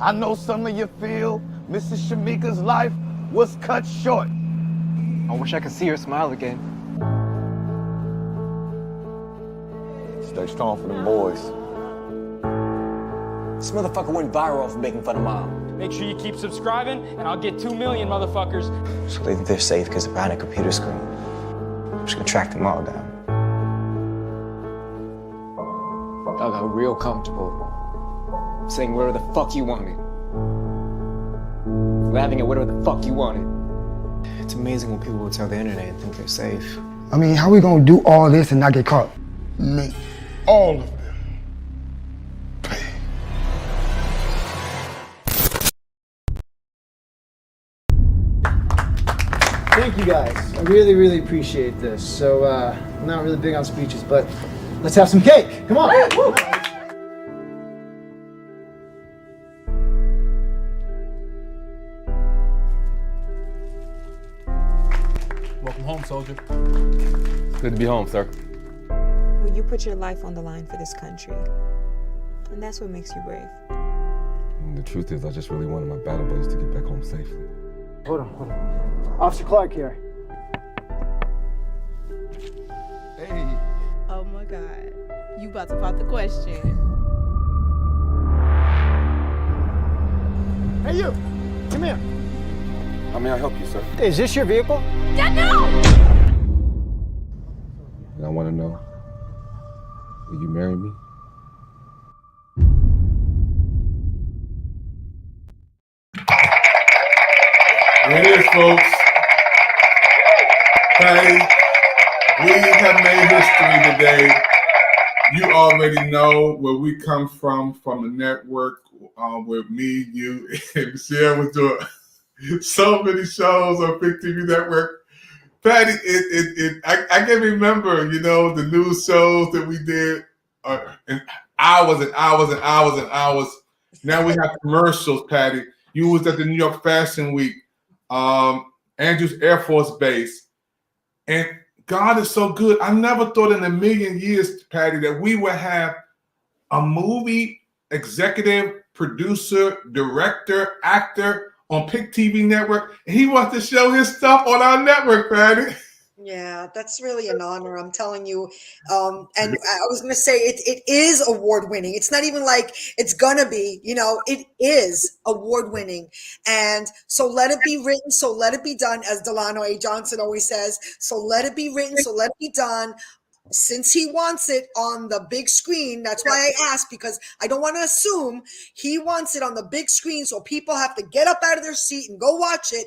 I know some of you feel Mrs. Shamika's life was cut short. I wish I could see her smile again. Stay strong for them boys. This motherfucker went viral for making fun of Mom. Make sure you keep subscribing, and I'll get 2 million motherfuckers. So they think they're safe because they're behind a computer screen. I'm just gonna track them all down. I got real comfortable saying whatever the fuck you wanted. Laughing at whatever the fuck you wanted. It's amazing when people will tell the internet and think they're safe. I mean, how we gonna do all this and not get caught? Make all of them pay. Thank you guys. I really, really appreciate this. So, I'm not really big on speeches, but let's have some cake. Come on. Woo! Welcome home, soldier. Good to be home, sir. Well, you put your life on the line for this country. And that's what makes you brave. And the truth is, I just really wanted my battle buddies to get back home safely. Hold on. Officer Clark here. Hey. Oh my God. You about to pop the question. Hey, you. Come here. How may I help you, sir? Is this your vehicle? And I want to know, will you marry me? There it is, folks. Patty, we have made history today. You already know where we come from the network, with me, you, and Michelle was doing so many shows on Pick TV Network. Patty, I can remember, the news shows that we did, and hours and hours and hours and hours. Now we have commercials, Patty. You was at the New York Fashion Week, Andrews Air Force Base, and God is so good. I never thought in a million years, Patty, that we would have a movie executive producer, director, actor on Pick TV Network. And he wants to show his stuff on our network, Patty. Yeah, that's really an honor. I'm telling you. And I was going to say it is award winning. It's not even like it's going to be, it is award winning. And so let it be written. So let it be done, as Delano A. Johnson always says. So let it be written. So let it be done. Since he wants it on the big screen, that's why I asked, because I don't want to assume he wants it on the big screen. So people have to get up out of their seat and go watch it.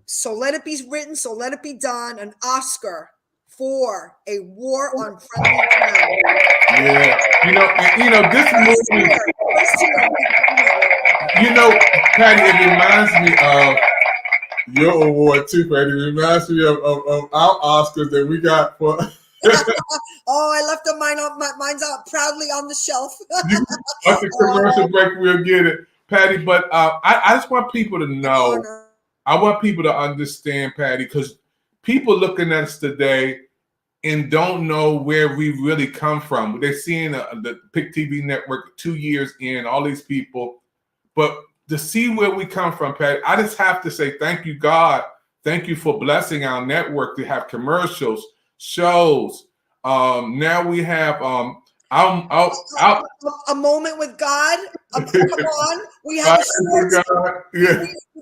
So let it be written, so let it be done. An Oscar for A War on Friendly Ground. Yeah, this movie. Patty, it reminds me of your award too, Patty. It reminds me of our Oscars that we got for. I left mine's out proudly on the shelf. That's a commercial break. We'll get it, Patty. But I just want people to know. I want people to understand, Patty, because people looking at us today and don't know where we really come from. They're seeing the Pick TV Network 2 years in, all these people. But to see where we come from, Patty, I just have to say thank you, God. Thank you for blessing our network to have commercials, shows. Now we have a moment with God. Come on, we have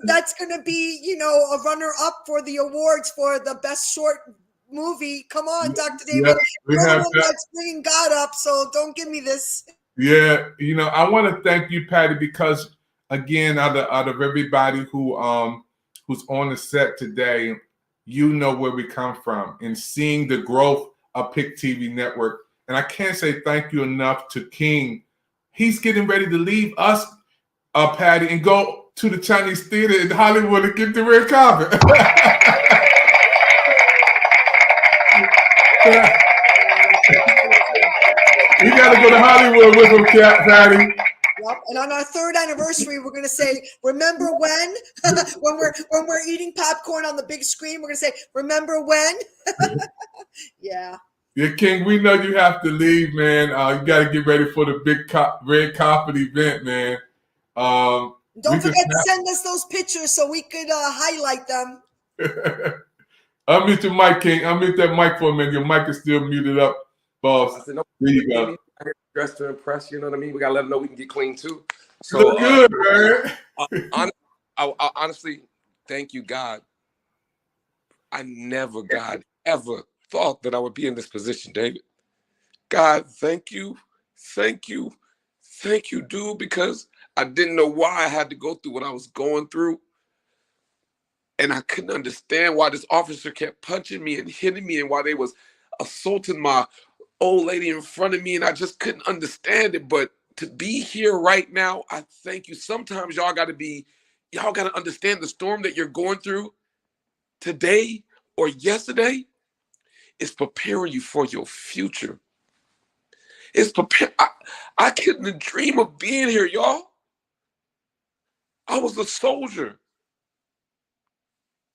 that's going to be, a runner-up for the awards for the best short movie. Come on, Dr. David. We have that's bringing God up, so don't give me this. Yeah, I want to thank you, Patty, because again, out of everybody who's on the set today, you know where we come from, and seeing the growth of Pick TV Network. And I can't say thank you enough to King. He's getting ready to leave us, Patty, and go to the Chinese theater in Hollywood and get the red carpet. We got to go to Hollywood with him, Patty. Yep. And on our 3rd anniversary, we're going to say, remember when? when we're eating popcorn on the big screen, we're going to say, remember when? Yeah. Yeah, King, we know you have to leave, man. You got to get ready for the big red carpet event, man. Don't forget to send us those pictures so we could highlight them. Unmute your mic, King. Unmute that mic for a minute. Your mic is still muted up, boss. There you go. Dressed to impress, you know what I mean? We got to let them know we can get clean, too. So look good, man. I honestly, thank you, God. I never, God, ever thought that I would be in this position, David. God, thank you, dude, because I didn't know why I had to go through what I was going through. And I couldn't understand why this officer kept punching me and hitting me and why they was assaulting my old lady in front of me. And I just couldn't understand it. But to be here right now, I thank you. Sometimes y'all got to understand the storm that you're going through today or yesterday is preparing you for your future. It's prepared. I couldn't dream of being here, y'all. I was a soldier.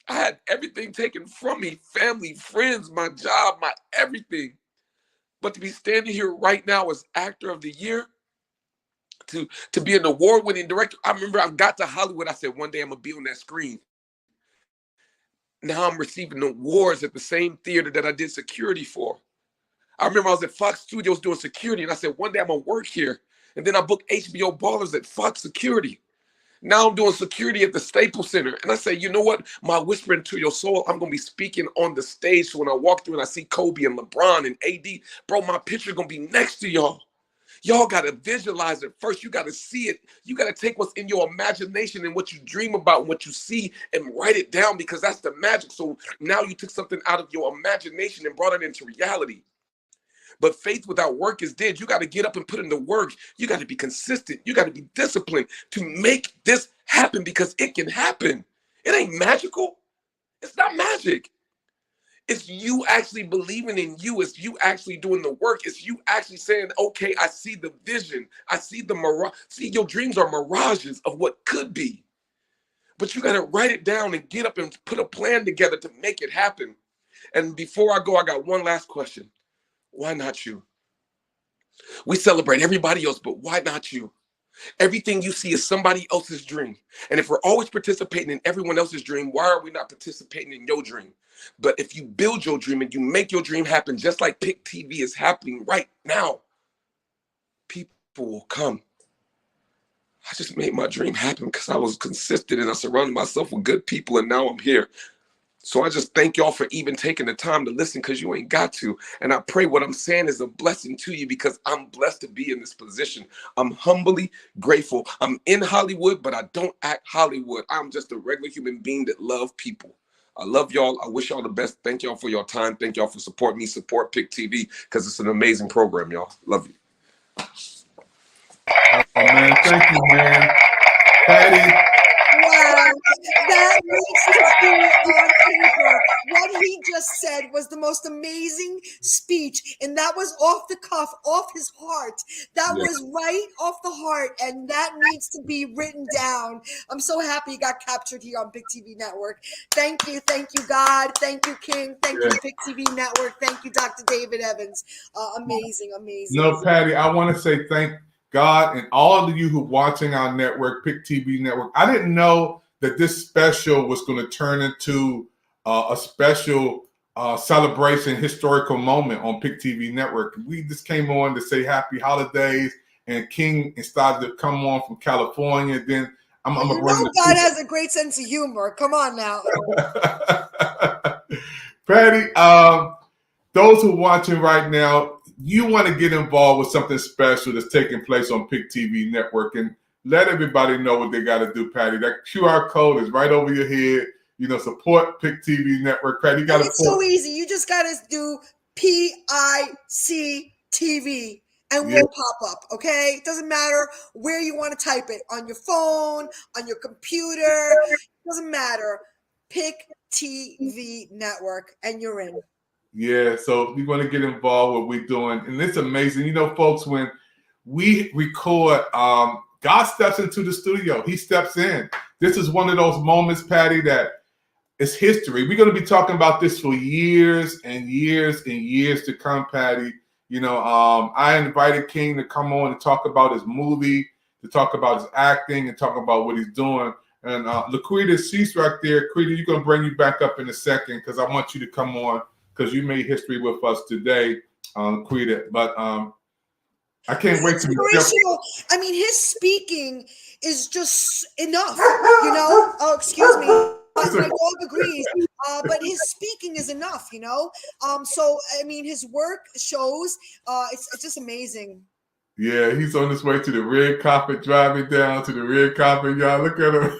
I had everything taken from me, family, friends, my job, my everything. But to be standing here right now as Actor of the Year, to be an award-winning director, I remember I got to Hollywood, I said, one day I'm going to be on that screen. Now I'm receiving awards at the same theater that I did security for. I remember I was at Fox Studios doing security, and I said, one day I'm going to work here. And then I booked HBO Ballers at Fox Security. Now I'm doing security at the Staples Center. And I say, you know what? My whisper into your soul, I'm going to be speaking on the stage. So when I walk through and I see Kobe and LeBron and AD, bro, my picture going to be next to y'all. Y'all got to visualize it first. You got to see it. You got to take what's in your imagination and what you dream about and what you see and write it down, because that's the magic. So now you took something out of your imagination and brought it into reality. But faith without work is dead. You got to get up and put in the work. You got to be consistent. You got to be disciplined to make this happen, because it can happen. It ain't magical. It's not magic. It's you actually believing in you. It's you actually doing the work. It's you actually saying, okay, I see the vision. I see the mirage. See, your dreams are mirages of what could be. But you got to write it down and get up and put a plan together to make it happen. And before I go, I got one last question. Why not you? We celebrate everybody else, but why not you? Everything you see is somebody else's dream. And if we're always participating in everyone else's dream, why are we not participating in your dream? But if you build your dream and you make your dream happen, just like Pick TV is happening right now, people will come. I just made my dream happen because I was consistent and I surrounded myself with good people, and now I'm here. So I just thank y'all for even taking the time to listen, because you ain't got to. And I pray what I'm saying is a blessing to you, because I'm blessed to be in this position. I'm humbly grateful. I'm in Hollywood, but I don't act Hollywood. I'm just a regular human being that love people. I love y'all. I wish y'all the best. Thank y'all for your time. Thank y'all for supporting me. Support Pick TV, because it's an amazing program, y'all. Love you. Oh, man. Thank you, man. Patty. Wow, that needs to be on paper. What he just said was the most amazing speech, and that was off the cuff, off his heart. That was right off the heart, and that needs to be written down. I'm so happy he got captured here on Pick TV Network. Thank you, God. Thank you, King. Thank you, Pick TV Network. Thank you, Dr. David Evans. Amazing. No, Patty, I want to say thank God and all of you who are watching our network, Pick TV Network. I didn't know that this special was going to turn into a special celebration, historical moment on Pick TV Network. We just came on to say happy holidays, and King started to come on from California. Then I'm you know God has a great sense of humor. Come on now. Patty, those who are watching right now, you want to get involved with something special that's taking place on Pick TV Network, and let everybody know what they got to do, Patty. That QR code is right over your head. You know, support Pick TV Network. Patty, you got to. It's so easy. You just got to do PIC TV, and we'll pop up. Okay, it doesn't matter where you want to type it, on your phone, on your computer. It doesn't matter. Pick TV Network, and you're in. Yeah, so we want to get involved with what we're doing. And it's amazing. You know, folks, when we record, God steps into the studio. He steps in. This is one of those moments, Patty, that is history. We're going to be talking about this for years and years and years to come, Patty. You know, I invited King to come on and talk about his movie, to talk about his acting, and talk about what he's doing. And Laquita, she's right there. Laquita, you're going to bring you back up in a second, because I want you to come on, because you made history with us today, Quita. But I can't wait to be inspirational. I mean, his speaking is just enough, you know? Oh, excuse me. My dog agrees. But his speaking is enough, you know? So, I mean, his work shows. It's just amazing. Yeah, he's on his way to the red carpet, driving down to the red carpet. Y'all, look at him.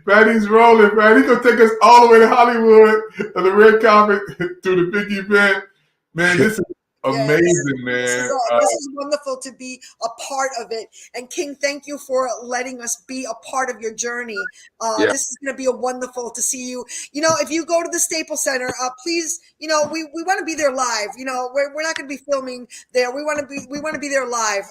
Patty's rolling, man. He's gonna take us all the way to Hollywood on the red carpet to the big event. Man, this is amazing, man. This is wonderful to be a part of it. And King, thank you for letting us be a part of your journey. This is going to be wonderful to see you. You know, if you go to the Staples Center, please, you know, we want to be there live. You know, we're not going to be filming there. We want to be there live.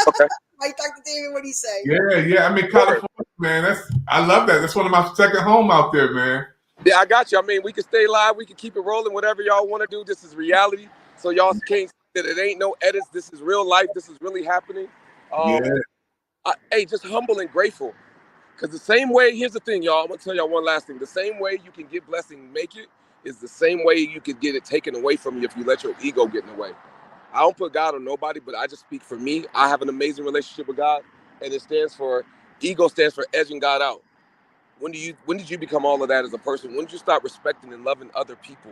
Okay. Right, Dr. David, what do you say? Yeah. I mean, California, man. I love that. That's one of my second home out there, man. Yeah, I got you. I mean, we can stay live. We can keep it rolling. Whatever y'all want to do. This is reality. So y'all can't say that it ain't no edits. This is real life. This is really happening. Hey, just humble and grateful. Because the same way, here's the thing, y'all. I'm going to tell y'all one last thing. The same way you can get blessing and make it is the same way you could get it taken away from you if you let your ego get in the way. I don't put God on nobody, but I just speak for me. I have an amazing relationship with God, and ego stands for edging God out. When did you become all of that as a person? When did you start respecting and loving other people?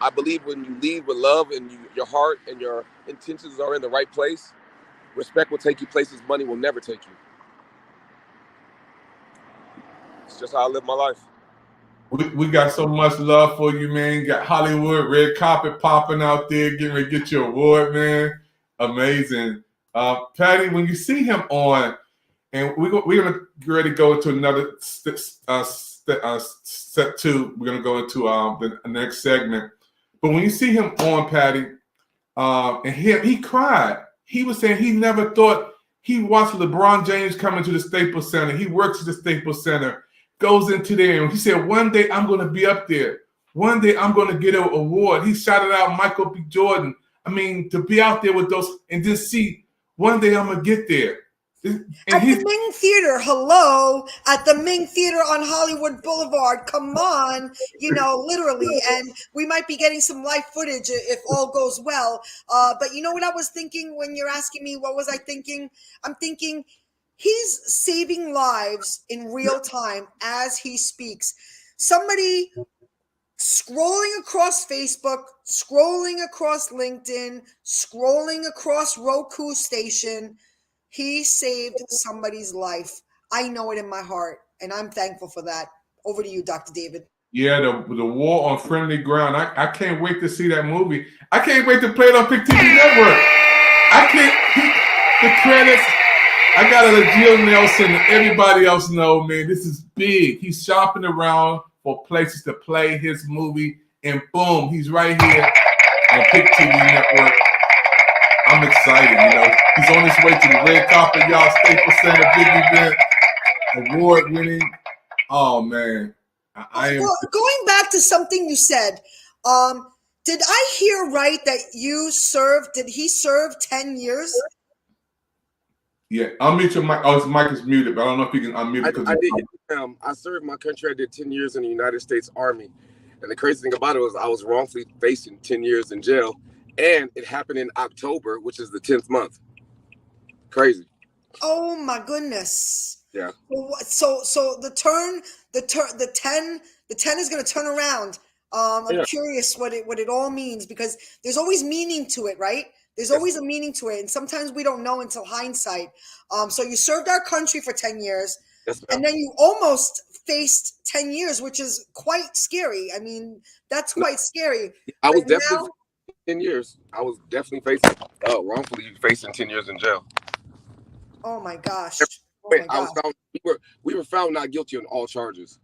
I believe when you lead with love and your heart and your intentions are in the right place, respect will take you places money will never take you. It's just how I live my life. We got so much love for you, man. You got Hollywood, red carpet popping out there, getting ready to get your award, man. Amazing. Patty, when you see him on, and we're going to get ready to go into another step two. We're going to go into the next segment. But when you see him on, Patty, and he cried. He was saying he never thought. He watched LeBron James come into the Staples Center. He works at the Staples Center, goes into there, and he said, one day I'm going to be up there. One day I'm going to get an award. He shouted out Michael B. Jordan. I mean, to be out there with those and just see, one day I'm going to get there. At the Ming Theater, hello, at the Ming Theater on Hollywood Boulevard. Come on, literally. And we might be getting some live footage if all goes well. But you know what I was thinking when you're asking me, what was I thinking? I'm thinking he's saving lives in real time as he speaks. Somebody scrolling across Facebook, scrolling across LinkedIn, scrolling across Roku station, he saved somebody's life. I know it in my heart, and I'm thankful for that. Over to you, Dr. David. Yeah, the War on Friendly Ground. I can't wait to see that movie. I can't wait to play it on Pick TV Network. The credits. I got to let Jill Nelson and everybody else know, man, this is big. He's shopping around for places to play his movie, and boom, he's right here on Pick TV Network. I'm excited, He's on his way to the red carpet, y'all. Staples Center, big event, award-winning. Oh, man. I am. Well, going back to something you said, did I hear right that did he serve 10 years? Yeah, unmute your mic. Oh, his mic is muted, but I don't know if you can unmute it. I did. I served my country. I did 10 years in the United States Army. And the crazy thing about it was I was wrongfully facing 10 years in jail. And it happened in October, which is the 10th month. Crazy. Oh my goodness. Yeah. So the 10 is going to turn around. I'm curious what it all means, because there's always meaning to it, right? There's always a meaning to it, and sometimes we don't know until hindsight. So you served our country for 10 years, and then you almost faced 10 years, which is quite scary. I mean, that's quite scary. I was definitely 10 years. I was definitely wrongfully facing 10 years in jail. Oh my gosh. We were found not guilty on all charges.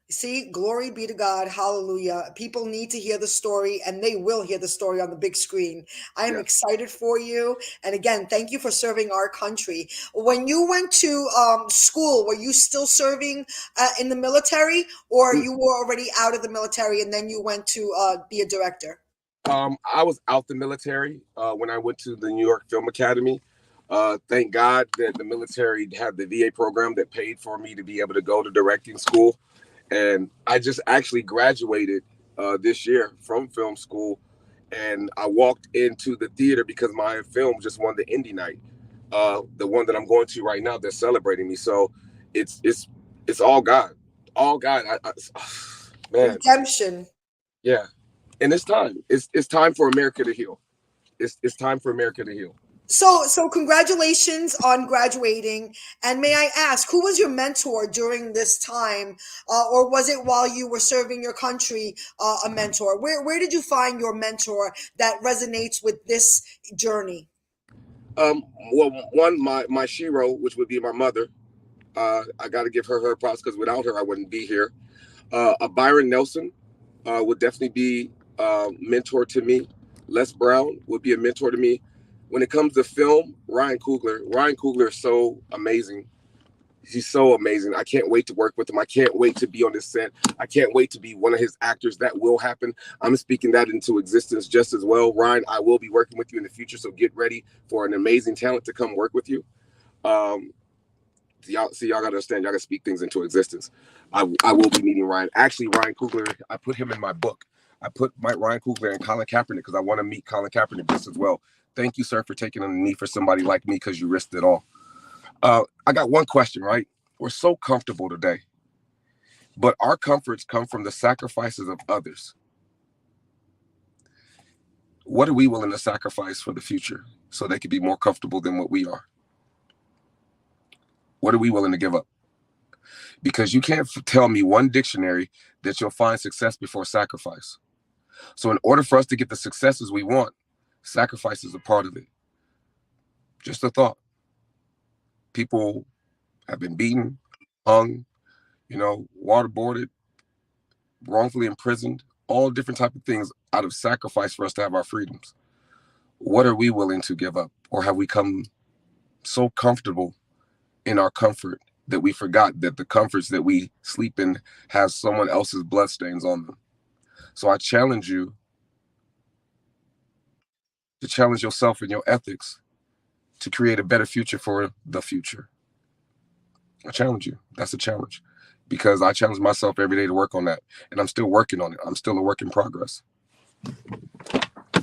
See, glory be to God. Hallelujah. People need to hear the story, and they will hear the story on the big screen. I am excited for you. And again, thank you for serving our country. When you went to school, were you still serving in the military, or you were already out of the military and then you went to be a director? I was out the military when I went to the New York Film Academy. Thank God that the military had the VA program that paid for me to be able to go to directing school. And I just actually graduated this year from film school, and I walked into the theater because my film just won the Indie Night, the one that I'm going to right now. They're celebrating me, so it's all God, man. Redemption. Yeah, and it's time. It's time for America to heal. It's time for America to heal. So congratulations on graduating. And may I ask, who was your mentor during this time? Or was it while you were serving your country, a mentor? Where did you find your mentor that resonates with this journey? Well, one, my shero, which would be my mother. I got to give her props, because without her, I wouldn't be here. Byron Nelson would definitely be a mentor to me. Les Brown would be a mentor to me. When it comes to film, Ryan Coogler is so amazing. He's so amazing. I can't wait to work with him. I can't wait to be on this set. I can't wait to be one of his actors. That will happen. I'm speaking that into existence just as well. Ryan, I will be working with you in the future, so get ready for an amazing talent to come work with you. Y'all got to understand. Y'all got to speak things into existence. I will be meeting Ryan. Actually, Ryan Coogler, I put him in my book. I put Ryan Coogler and Colin Kaepernick because I want to meet Colin Kaepernick just as well. Thank you, sir, for taking on the knee for somebody like me, because you risked it all. I got one question, right? We're so comfortable today, but our comforts come from the sacrifices of others. What are we willing to sacrifice for the future so they could be more comfortable than what we are? What are we willing to give up? Because you can't tell me one dictionary that you'll find success before sacrifice. So in order for us to get the successes we want, sacrifice is a part of it. Just a thought. People have been beaten, hung, waterboarded, wrongfully imprisoned, all different type of things out of sacrifice for us to have our freedoms. What are we willing to give up? Or have we come so comfortable in our comfort that we forgot that the comforts that we sleep in have someone else's bloodstains on them? So I challenge you to challenge yourself and your ethics to create a better future for the future. I challenge you. That's a challenge, because I challenge myself every day to work on that, and I'm still working on it. I'm still a work in progress.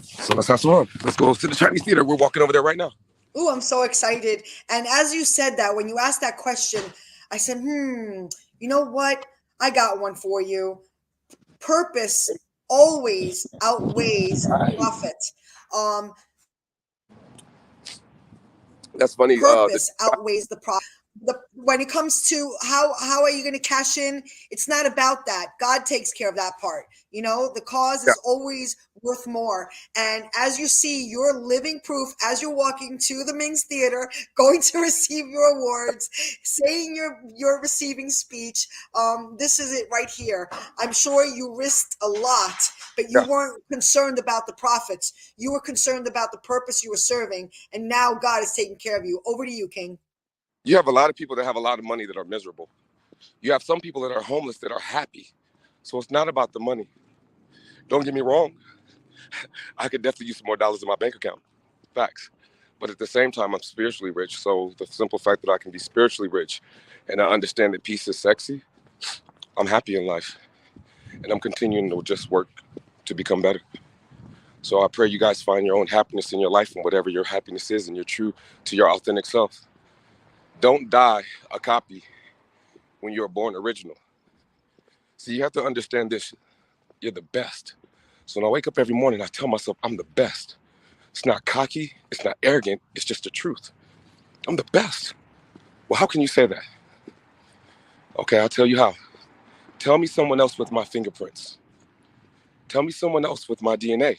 So let's have some fun. Let's go to the Chinese theater. We're walking over there right now. Ooh, I'm so excited. And as you said that, when you asked that question, I said, you know what? I got one for you. Purpose always outweighs profit. That's funny. Purpose outweighs the profit. When it comes to how are you going to cash in, it's not about that. God takes care of that part. You know, the cause is always worth more. And as you see, you're living proof as you're walking to the Ming's Theater, going to receive your awards, saying your receiving speech. This is it right here. I'm sure you risked a lot, but you weren't concerned about the profits. You were concerned about the purpose you were serving. And now God is taking care of you. Over to you, King. You have a lot of people that have a lot of money that are miserable. You have some people that are homeless that are happy. So it's not about the money. Don't get me wrong. I could definitely use some more dollars in my bank account. Facts. But at the same time, I'm spiritually rich. So the simple fact that I can be spiritually rich and I understand that peace is sexy, I'm happy in life. And I'm continuing to just work to become better. So I pray you guys find your own happiness in your life and whatever your happiness is, and you're true to your authentic self. Don't die a copy when you're born original. So you have to understand this. You're the best. So when I wake up every morning, I tell myself I'm the best. It's not cocky. It's not arrogant. It's just the truth. I'm the best. Well, how can you say that? Okay, I'll tell you how. Tell me someone else with my fingerprints. Tell me someone else with my DNA.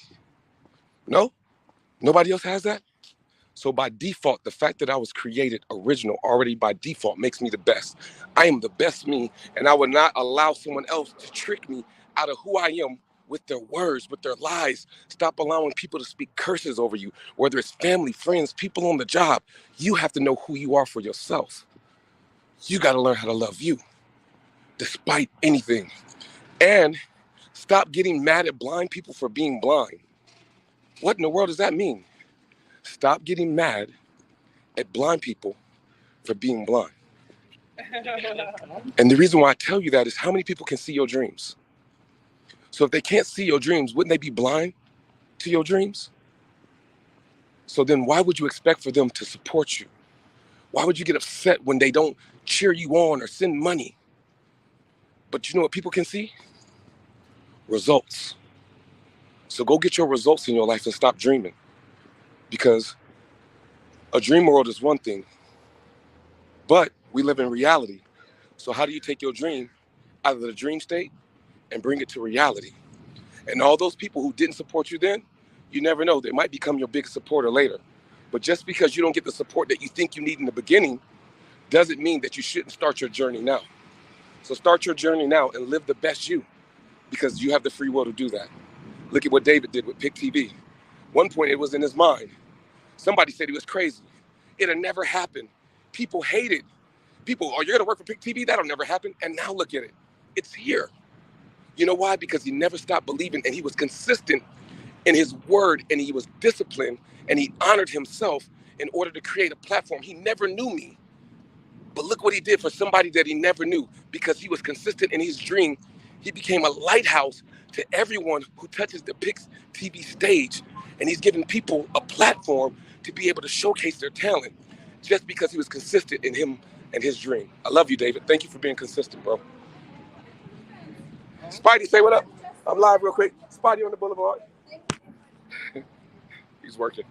No? Nobody else has that? So by default, the fact that I was created original already by default makes me the best. I am the best me, and I would not allow someone else to trick me out of who I am with their words, with their lies. Stop allowing people to speak curses over you, whether it's family, friends, people on the job. You have to know who you are for yourself. You got to learn how to love you, despite anything. And stop getting mad at blind people for being blind. What in the world does that mean? Stop getting mad at blind people for being blind. And the reason why I tell you that is how many people can see your dreams? So if they can't see your dreams, wouldn't they be blind to your dreams? So then why would you expect for them to support you? Why would you get upset when they don't cheer you on or send money? But you know what people can see? Results. So go get your results in your life and stop dreaming. Because a dream world is one thing, but we live in reality. So how do you take your dream out of the dream state and bring it to reality? And all those people who didn't support you then, you never know, they might become your biggest supporter later. But just because you don't get the support that you think you need in the beginning doesn't mean that you shouldn't start your journey now. So start your journey now and live the best you, because you have the free will to do that. Look at what David did with Pick TV. One point it was in his mind. Somebody said he was crazy. It'll never happen. People hated. People, oh, you're gonna work for Pick TV? That'll never happen. And now look at it. It's here. You know why? Because he never stopped believing, and he was consistent in his word, and he was disciplined, and he honored himself in order to create a platform. He never knew me. But look what he did for somebody that he never knew. Because he was consistent in his dream, he became a lighthouse to everyone who touches the Pick TV stage. And he's giving people a platform to be able to showcase their talent just because he was consistent in him and his dream. I love you, David. Thank you for being consistent, bro. Spidey, say what up. I'm live real quick. Spidey on the boulevard. He's working.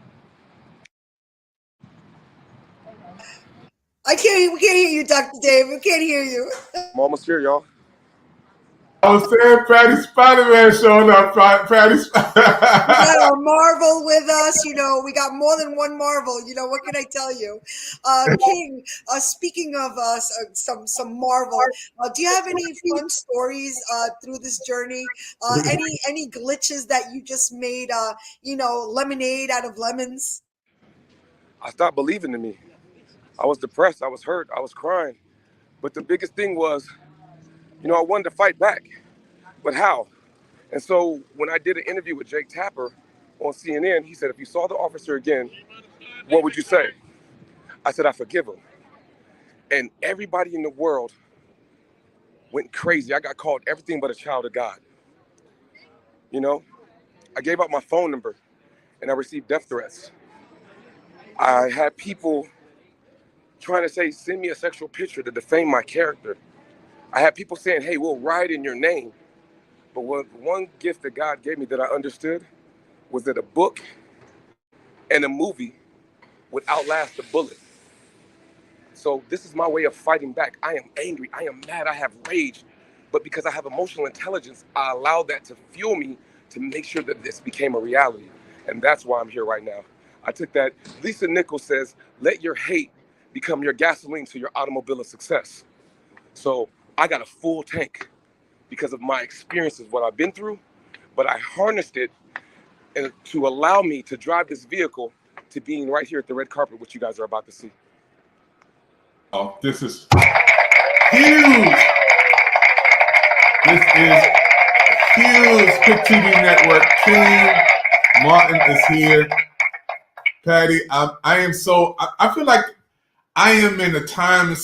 We can't hear you, Dr. Dave. We can't hear you. I'm almost here, y'all. I was saying Patty Spider-Man showing up. Patty We got our Marvel with us. You know, we got more than one Marvel. You know, what can I tell you? King, speaking of some Marvel, do you have any fun stories through this journey? Any glitches that you just made, lemonade out of lemons? I stopped believing in me. I was depressed. I was hurt. I was crying. But the biggest thing was, I wanted to fight back, but how? And so when I did an interview with Jake Tapper on CNN, he said, if you saw the officer again, what would you say? I said, I forgive him. And everybody in the world went crazy. I got called everything but a child of God. You know, I gave out my phone number and I received death threats. I had people trying to say, send me a sexual picture to defame my character. I had people saying, hey, we'll write in your name. But one gift that God gave me that I understood was that a book and a movie would outlast a bullet. So this is my way of fighting back. I am angry, I am mad, I have rage. But because I have emotional intelligence, I allow that to fuel me to make sure that this became a reality. And that's why I'm here right now. I took that. Lisa Nichols says, let your hate become your gasoline to your automobile of success. So I got a full tank because of my experiences, what I've been through, but I harnessed it to allow me to drive this vehicle to being right here at the red carpet, which you guys are about to see. Oh, this is huge. This is huge. Pick TV Network. King Martin is here. Patty, I am so, I feel like I am in a time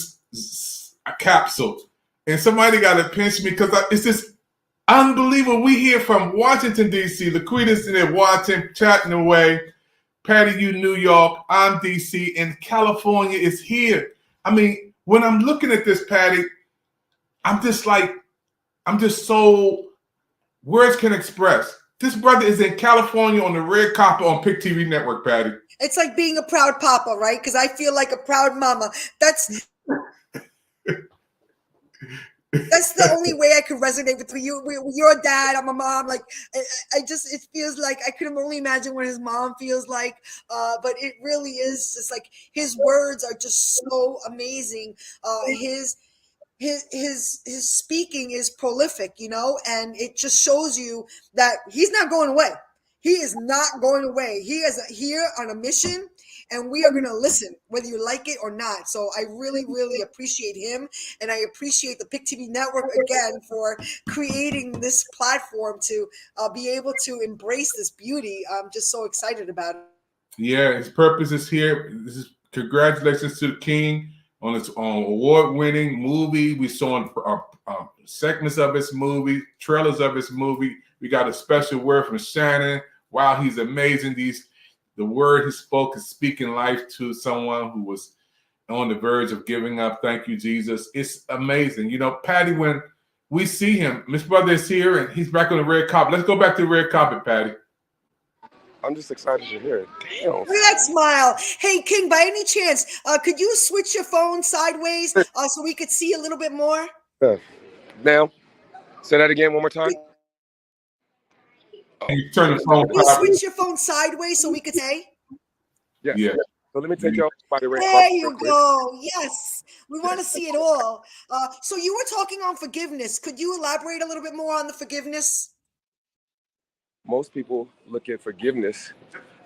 capsule. And somebody got to pinch me because it's just unbelievable. We hear from Washington, D.C., Laquita's in there watching, chatting away. Patty, you New York, I'm D.C., and California is here. I mean, when I'm looking at this, Patty, I'm just so, words can express. This brother is in California on the red carpet on Pick TV Network, Patty. It's like being a proud papa, right? Because I feel like a proud mama. That's the only way I could resonate with you. You're a dad, I'm a mom. Like, it feels like I could only imagine what his mom feels like. But it really is just like his words are just so amazing. His speaking is prolific, you know, and it just shows you that he's not going away. He is not going away. He is here on a mission, and we are going to listen, whether you like it or not. So I really, really appreciate him, and I appreciate the Pick TV Network again for creating this platform to be able to embrace this beauty. I'm just so excited about it. Yeah, his purpose is here. This is congratulations to the King on his award-winning movie. We saw segments of his movie, trailers of his movie. We got a special word from Shannon. Wow, he's amazing. The word he spoke is speaking life to someone who was on the verge of giving up. Thank you, Jesus. It's amazing. You know, Patty, when we see him, Miss Brother is here and he's back on the red carpet. Let's go back to the red carpet, Patty. I'm just excited to hear it. Damn. Look at that smile. Hey, King, by any chance, could you switch your phone sideways so we could see a little bit more? Ma'am, say that again one more time. Can you turn the phone? Can you switch your phone sideways so we could say? Yeah. So let me take y'all by the red There carpet you real quick. go. Yes. We want to see it all. So you were talking on forgiveness. Could you elaborate a little bit more on the forgiveness? Most people look at forgiveness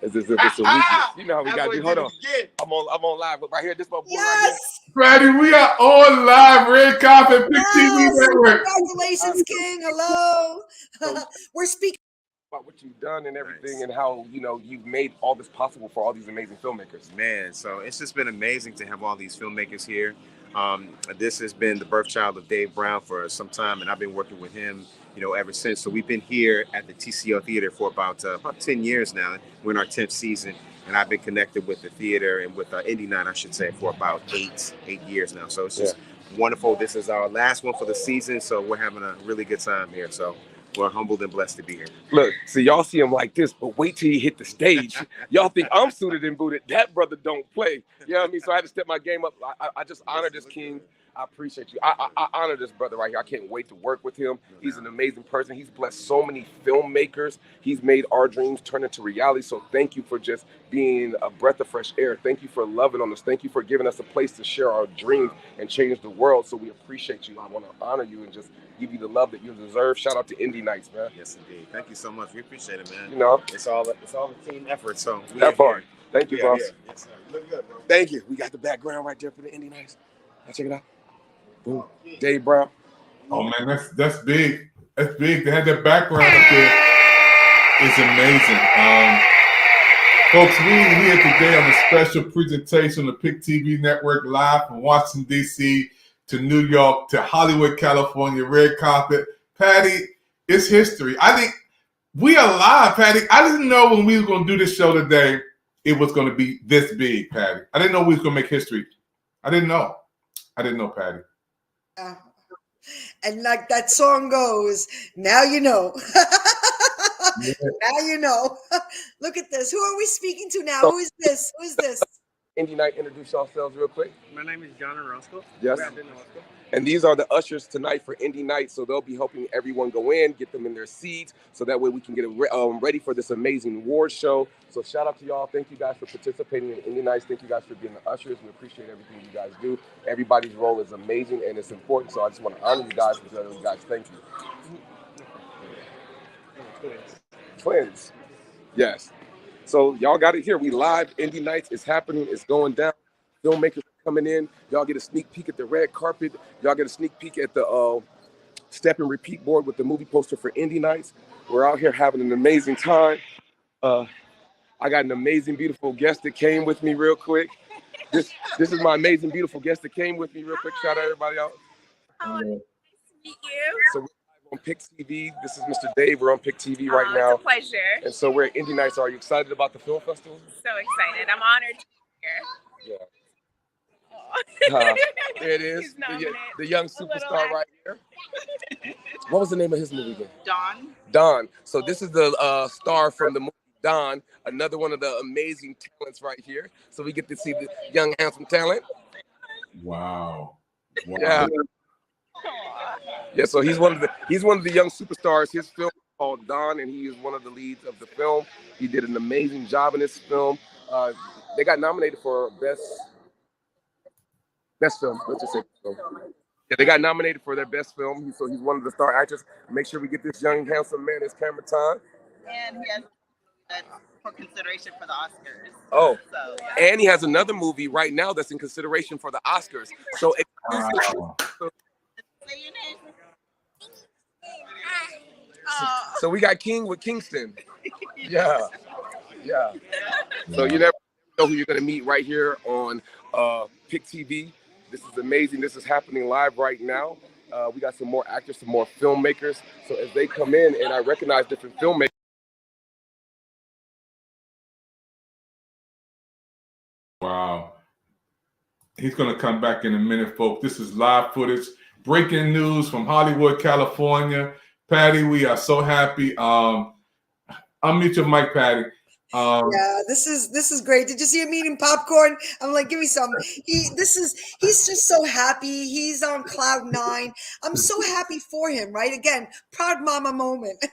as if it's a weakness. You know how we got to do. Hold on. I'm on live right here. This my boy right here. Patty, we are on live, red carpet, Pick TV Network. Congratulations, King. Hello. We're speaking about what you've done and everything, and how you've made all this possible for all these amazing filmmakers. Man, so it's just been amazing to have all these filmmakers here. This has been the birth child of Dave Brown for some time, and I've been working with him, ever since. So we've been here at the TCO Theater for about 10 years now. We're in our 10th season, and I've been connected with the theater and with Indie Night, I should say, for about eight years now. So it's just wonderful. This is our last one for the season, so we're having a really good time here. So we're humbled and blessed to be here. Look, see, y'all see him like this, but wait till he hit the stage. Y'all think I'm suited and booted. That brother don't play. You know what I mean? So I had to step my game up. I just honor this King. I appreciate you. I honor this brother right here. I can't wait to work with him. He's an amazing person. He's blessed so many filmmakers. He's made our dreams turn into reality. So thank you for just being a breath of fresh air. Thank you for loving on us. Thank you for giving us a place to share our dreams and change the world. So we appreciate you. I want to honor you and just give you the love that you deserve. Shout out to Indie Nights, man. Yes, indeed. Thank you so much. We appreciate it, man. It's all a team effort. So that part. Thank you, boss. Yes, sir. Look good, bro. Thank you. We got the background right there for the Indie Nights. Now check it out. Boom. Dave Brown. Oh man, that's big. That's big. They had that background up there. It's amazing. Folks, we here today on a special presentation of Pick TV Network, live from Washington, D.C. to New York to Hollywood, California, red carpet. Patty, it's history. I think we are live, Patty. I didn't know when we were going to do this show today, it was going to be this big, Patty. I didn't know we was going to make history. I didn't know, Patty. Yeah. And like that song goes, now you know. Yeah. Now you know. Look at this. Who are we speaking to now? Who is this? Who is this? Indie Night, introduce yourselves real quick. My name is John Orozco. Yes. And these are the ushers tonight for Indie Night, so they'll be helping everyone go in, get them in their seats, so that way we can get ready for this amazing award show. So shout out to y'all. Thank you guys for participating in Indie Nights. Thank you guys for being the ushers. We appreciate everything you guys do. Everybody's role is amazing and it's important, so I just want to honor you guys and tell you guys thank you. Twins. Yes. So y'all got it here. We live. Indie Nights is happening. It's going down. Filmmakers are coming in. Y'all get a sneak peek at the red carpet. Y'all get a sneak peek at the step and repeat board with the movie poster for Indie Nights. We're out here having an amazing time. I got an amazing, beautiful guest that came with me real quick. This is my amazing, beautiful guest that came with me real quick. Shout out everybody out. Nice to meet you. So we're live on Pick TV. This is Mr. Dave. We're on Pick TV right now. It's a pleasure. And so we're at Indie Nights. Are you excited about the film festival? So excited. I'm honored to be here. Yeah. There it is. The young superstar right here. What was the name of his movie again? Dawn. Dawn. So this is the star from the movie Dawn, another one of the amazing talents right here. So we get to see the young, handsome talent. Wow. Yeah. Yeah, so he's one of the young superstars. His film is called Dawn, and he is one of the leads of the film. He did an amazing job in this film. They got nominated for best film. Let's just say film. Yeah, they got nominated for their best film. So he's one of the star actors. Make sure we get this young, handsome man his camera time. And he has for consideration for the Oscars. Oh, so, yeah. And he has another movie right now that's in consideration for the Oscars. So, so we got King with Kingston. Yeah. So you never know who you're gonna meet right here on Pick TV. This is amazing. This is happening live right now. We got some more actors, some more filmmakers. So as they come in, and I recognize different filmmakers. Wow. He's going to come back in a minute, folks. This is live footage, breaking news from Hollywood, California. Patty, we are so happy. Unmute your mic, Patty. Yeah, this is great. Did you see him eating popcorn? I'm like, give me some. He's just so happy. He's on cloud 9. I'm so happy for him, right? Again, proud mama moment.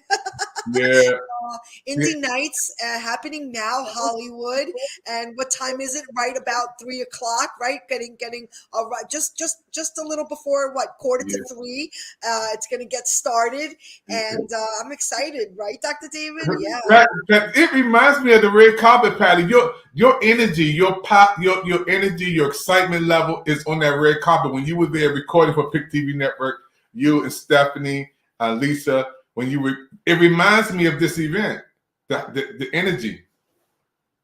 Yeah. Indie Nights happening now, Hollywood. And what time is it? Right about 3 o'clock, right? Getting just a little before 2:45. It's gonna get started, and I'm excited, right, Dr. David? Yeah. It reminds me of the red carpet, Patty. Your energy, your pop, your energy, your excitement level is on that red carpet. When you were there recording for Pick TV Network, you and Stephanie, Lisa, it reminds me of this event. The energy.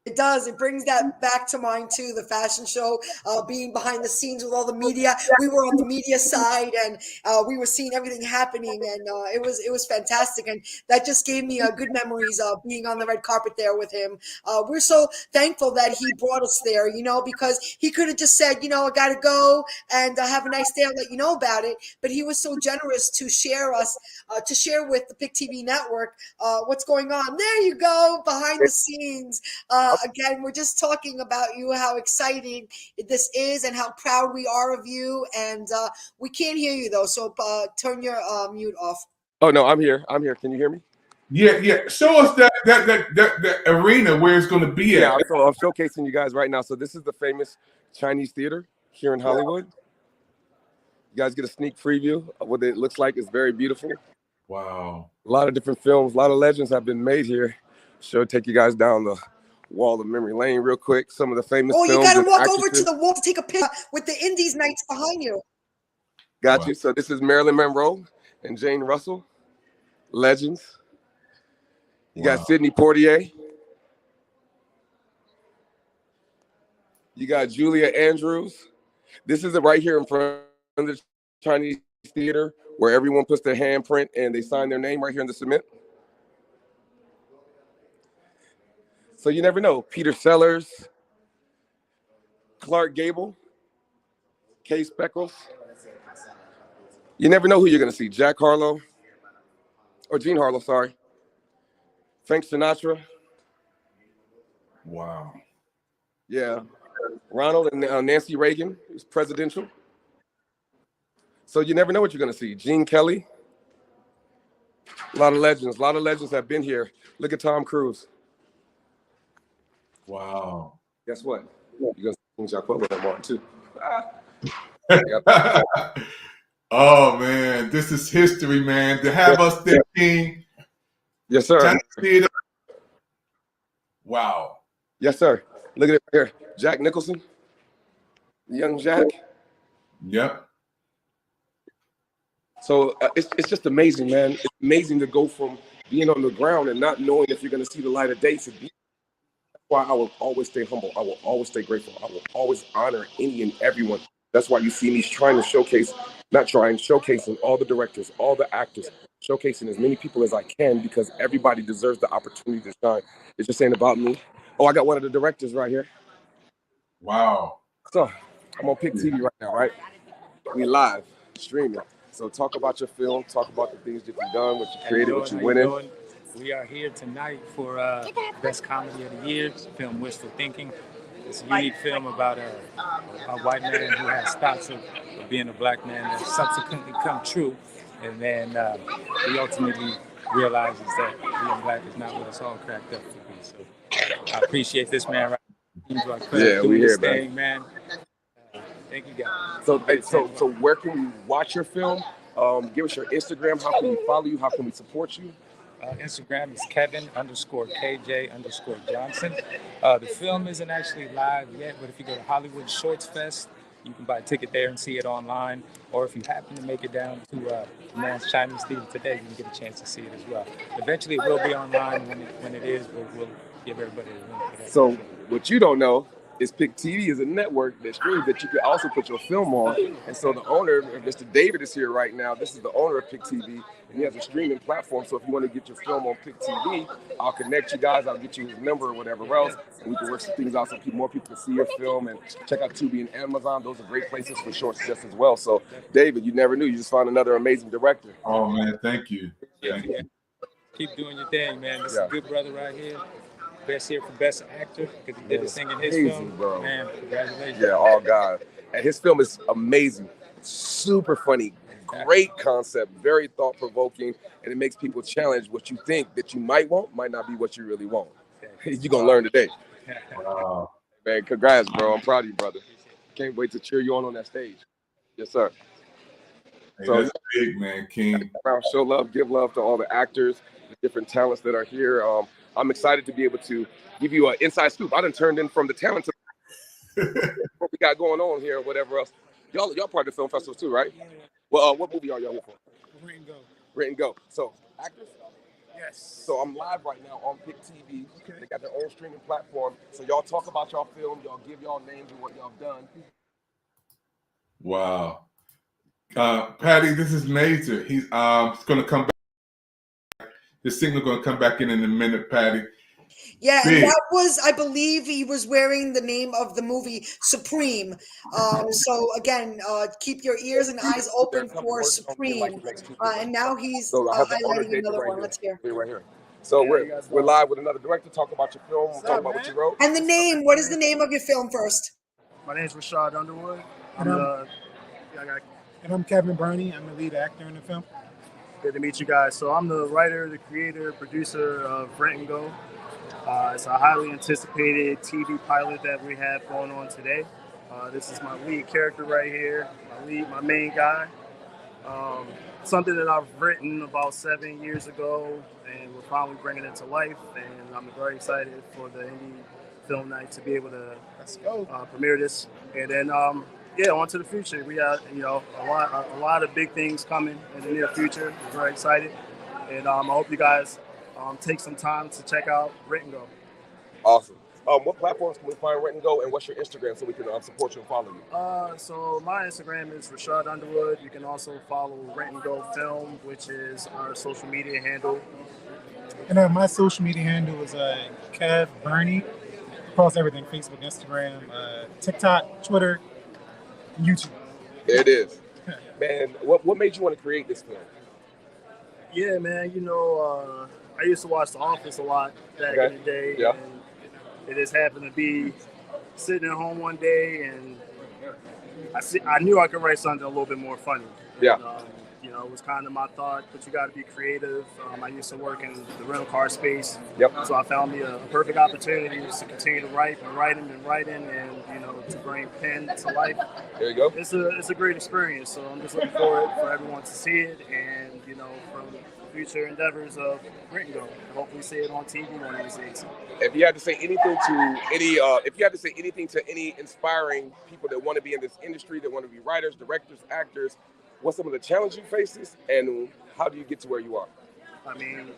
It does. It brings that back to mind too. The fashion show, being behind the scenes with all the media. We were on the media side, and we were seeing everything happening, and it was fantastic. And that just gave me good memories of being on the red carpet there with him. We're so thankful that he brought us there, because he could have just said, I got to go and have a nice day. I'll let you know about it. But he was so generous to share with the Pick TV Network what's going on. There you go, behind the scenes. Again, we're just talking about you, how exciting this is and how proud we are of you. And we can't hear you, though, so turn your mute off. Oh, no, I'm here. Can you hear me? Yeah. Show us that arena where it's going to be at. Yeah, so I'm showcasing you guys right now. So this is the famous Chinese theater here in Hollywood. You guys get a sneak preview of what it looks like. It's very beautiful. Wow. A lot of different films, a lot of legends have been made here. Take you guys down the wall of memory lane real quick. Some of the famous films. You got to walk over to the wall to take a picture with the Indies Nights behind you. Got you. So this is Marilyn Monroe and Jane Russell, legends. You got Sidney Poitier. You got Julia Andrews. This is it right here in front of the Chinese Theater where everyone puts their handprint and they sign their name right here in the cement. So you never know. Peter Sellers, Clark Gable, Kay Speckles. You never know who you're going to see. Jack Harlow, or Jean Harlow, sorry. Frank Sinatra. Wow. Yeah. Ronald and Nancy Reagan, who's presidential. So you never know what you're going to see. Gene Kelly. A lot of legends. A lot of legends have been here. Look at Tom Cruise. Wow. Guess what? You're going to see Jacques with him on too. Oh, man. This is history, man. To have us there, King. Yes, sir. Wow. Yes, sir. Look at it right here. Jack Nicholson. Young Jack. Yep. So it's just amazing, man. It's amazing to go from being on the ground and not knowing if you're going to see the light of day to be. That's why I will always stay humble. I will always stay grateful. I will always honor any and everyone. That's why you see me showcasing all the directors, all the actors, showcasing as many people as I can because everybody deserves the opportunity to shine. It's just ain't about me. Oh, I got one of the directors right here. Wow. So I'm on Pick TV right now, right? We live streaming. So talk about your film, talk about the things that you've done, what you created, what you went in. We are here tonight for Best Comedy of the Year, film Wishful Thinking. It's a unique film about a white man who has thoughts of being a black man that subsequently come true. And then he ultimately realizes that being black is not what it's all cracked up to be. So I appreciate this man right now. Yeah, we here, man. Thank you, guys. So where can we watch your film? Give us your Instagram. How can we follow you? How can we support you? Instagram is Kevin_KJ_Johnson. The film isn't actually live yet, but if you go to Hollywood Shorts Fest, you can buy a ticket there and see it online. Or if you happen to make it down to Man's Chinese Theater today, you can get a chance to see it as well. Eventually, it will be online when it is, but we'll give everybody a link for that. So what you don't know is Pick TV is a network that streams that you can also put your film on. And so the owner, Mr. David, is here right now. This is the owner of Pick TV, and he has a streaming platform. So if you want to get your film on Pick TV, I'll connect you guys. I'll get you his number or whatever else, and we can work some things out so more people can see your film and check out Tubi and Amazon. Those are great places for shorts just as well. So David, you never knew. You just found another amazing director. Oh, man. Thank you. Yeah. Keep doing your thing, man. This is a good brother right here. Best here for Best Actor because he did the singing in his film. Bro. Man, congratulations. Yeah, all God. And his film is amazing, super funny, great concept, very thought-provoking, and it makes people challenge what you think that you might want might not be what you really want. You're going to learn today. Wow. Man, congrats, bro. I'm proud of you, brother. Can't wait to cheer you on that stage. Yes, sir. Hey, so that's big, man, King. Show love, give love to all the actors, the different talents that are here. I'm excited to be able to give you an inside scoop. I done turned in from the talent to what we got going on here, or whatever else. Y'all part of the film festival too, right? Yeah. Well, what movie are y'all here for? Rent and Go. Rent and Go. So, actors? Yes. So I'm live right now on Pick TV. Okay. They got their own streaming platform. So y'all talk about y'all film. Y'all give y'all names and what y'all done. Wow. Patty, this is major. He's going to come back. His signal going to come back in a minute, Patty. Yeah, and that was, I believe he was wearing the name of the movie Supreme. So again, keep your ears and eyes open for Supreme. And now he's highlighting another one. Let's hear. Right here. So we're live with another director. Talk about your film. We'll talk about what you wrote. And the name. What is the name of your film first? My name is Rashad Underwood. I'm Kevin Burney. I'm the lead actor in the film. Good to meet you guys. So I'm the writer, the creator, producer of Rent and Go. It's a highly anticipated TV pilot that we have going on today. This is my lead character right here, my main guy. Something that I've written about 7 years ago, and we're finally bringing it to life. And I'm very excited for the Indie Film Night to be able to premiere this. And then, on to the future. We got a lot of big things coming in the near future. We're very excited, and I hope you guys take some time to check out Rent and Go. Awesome. What platforms can we find Rent and Go, and what's your Instagram so we can support you and follow you? So my Instagram is Rashad Underwood. You can also follow Rent and Go Film, which is our social media handle. And my social media handle is Kev Bernie. Across everything: Facebook, Instagram, TikTok, Twitter, YouTube. There it is. Man, what made you want to create this film? Yeah, man. I used to watch The Office a lot back in the day. Yeah. And it just happened to be sitting at home one day, and I knew I could write something a little bit more funny. Yeah. It was kind of my thought, but you got to be creative. I used to work in the rental car space. Yep. So I found me a perfect opportunity to continue to write and to bring pen to life. There you go. It's a great experience. So I'm just looking forward for everyone to see it, and from future endeavors of Rent and Go. Hopefully see it on TV one of these days. If you had to say anything to any inspiring people that want to be in this industry, that want to be writers, directors, actors, what's some of the challenges you face, and how do you get to where you are? I mean,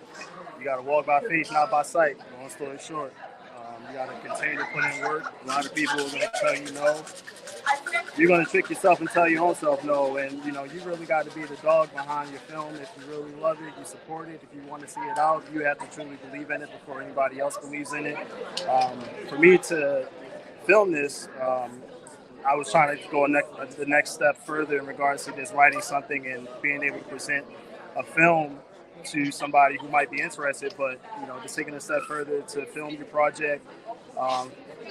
you got to walk by faith, not by sight. Long story short, you got to continue to put in work. A lot of people are going to tell you no. You're going to trick yourself and tell your own self no. And, you really got to be the dog behind your film. If you really love it, you support it. If you want to see it out, you have to truly believe in it before anybody else believes in it. For me to film this, I was trying to go the next step further in regards to just writing something and being able to present a film to somebody who might be interested, but just taking a step further to film your project.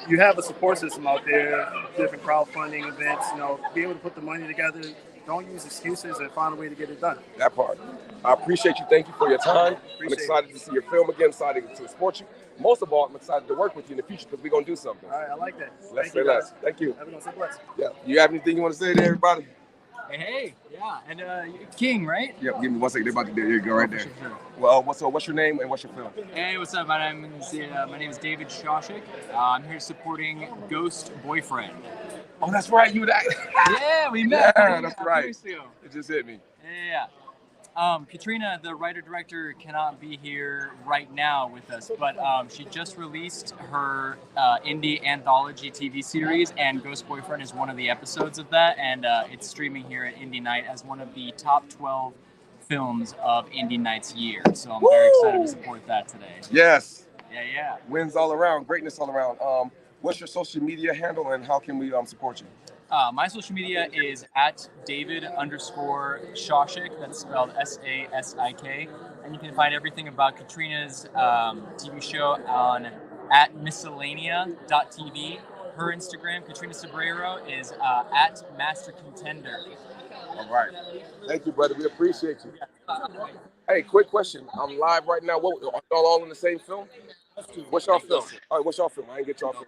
You have a support system out there, different crowdfunding events, be able to put the money together. Don't use excuses and find a way to get it done. That part. I appreciate you. Thank you for your time. I'm excited to see your film again, excited to support you. Most of all, I'm excited to work with you in the future because we're going to do something. All right, I like that. Let's say less. Thank you. Everyone say bless. Yeah. You have anything you want to say to everybody? Hey, yeah, and King, right? Yep, give me 1 second. They're about to do. There you go, right there. Well, what's your name and what's your film? Hey, what's up? My name is David Shawshik. I'm here supporting Ghost Boyfriend. Oh, that's right. You that? Yeah, we met. Yeah, that's right. It just hit me. Yeah. Katrina, the writer-director, cannot be here right now with us, but she just released her indie anthology TV series, and Ghost Boyfriend is one of the episodes of that, and it's streaming here at Indie Night as one of the top 12 films of Indie Night's year. So I'm very excited to support that today. Yes. Yeah. Wins all around, greatness all around. What's your social media handle, and how can we support you? My social media is at David_Shawshik. That's spelled SASIK. And you can find everything about Katrina's TV show on at miscellanea.tv. Her Instagram, Katrina Sobrero, is at Master Contender. All right. Thank you, brother. We appreciate you. Hey, quick question. I'm live right now. Are y'all all in the same film? What's y'all film? All right, what's y'all film? I didn't get y'all film.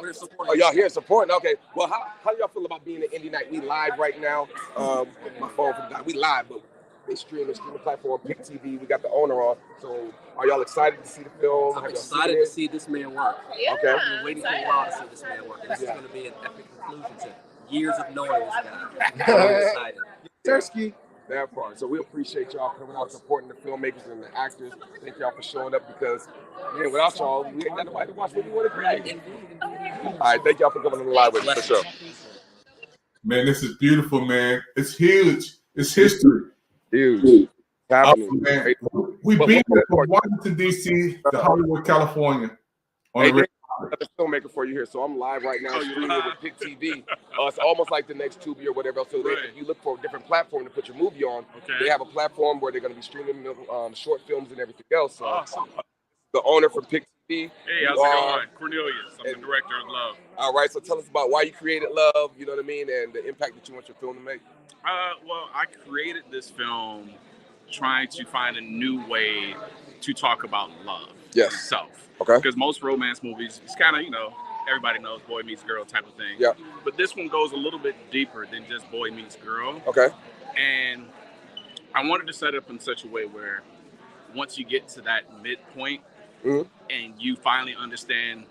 We're supporting. Oh, y'all here supporting? Okay. Well, how do y'all feel about being at Indie Night? We live right now. My phone for the we live, but they streaming platform, Pick TV. We got the owner on. So, are y'all excited to see the film? I'm excited to see this man work. Yeah, okay. I've been waiting for a while to see this man work. This is going to be an epic conclusion to years of knowing this guy. I'm excited. Tursky. That part. So we appreciate y'all coming out, supporting the filmmakers and the actors. Thank y'all for showing up because, man, without y'all, we ain't got nobody to watch what we want to create. All right, thank y'all for coming on the live with us for sure. Man, this is beautiful, man. It's huge. It's history. Huge. Man. We've been from Washington, D.C. to Hollywood, California. On the the filmmaker for you here, so I'm live right now streaming with Pick TV. It's almost like the next Tubi or whatever else. So if you look for a different platform to put your movie on, they have a platform where they're going to be streaming short films and everything else. So, awesome. The owner from Pick TV. Hey, how's it going? Cornelius. I'm the director of Love. All right, so tell us about why you created Love, you know what I mean, and the impact that you want your film to make. Well, I created this film trying to find a new way to talk about love itself. Okay. Because most romance movies, it's kind of, everybody knows boy meets girl type of thing. Yeah. But this one goes a little bit deeper than just boy meets girl. Okay. And I wanted to set it up in such a way where once you get to that midpoint and you finally understand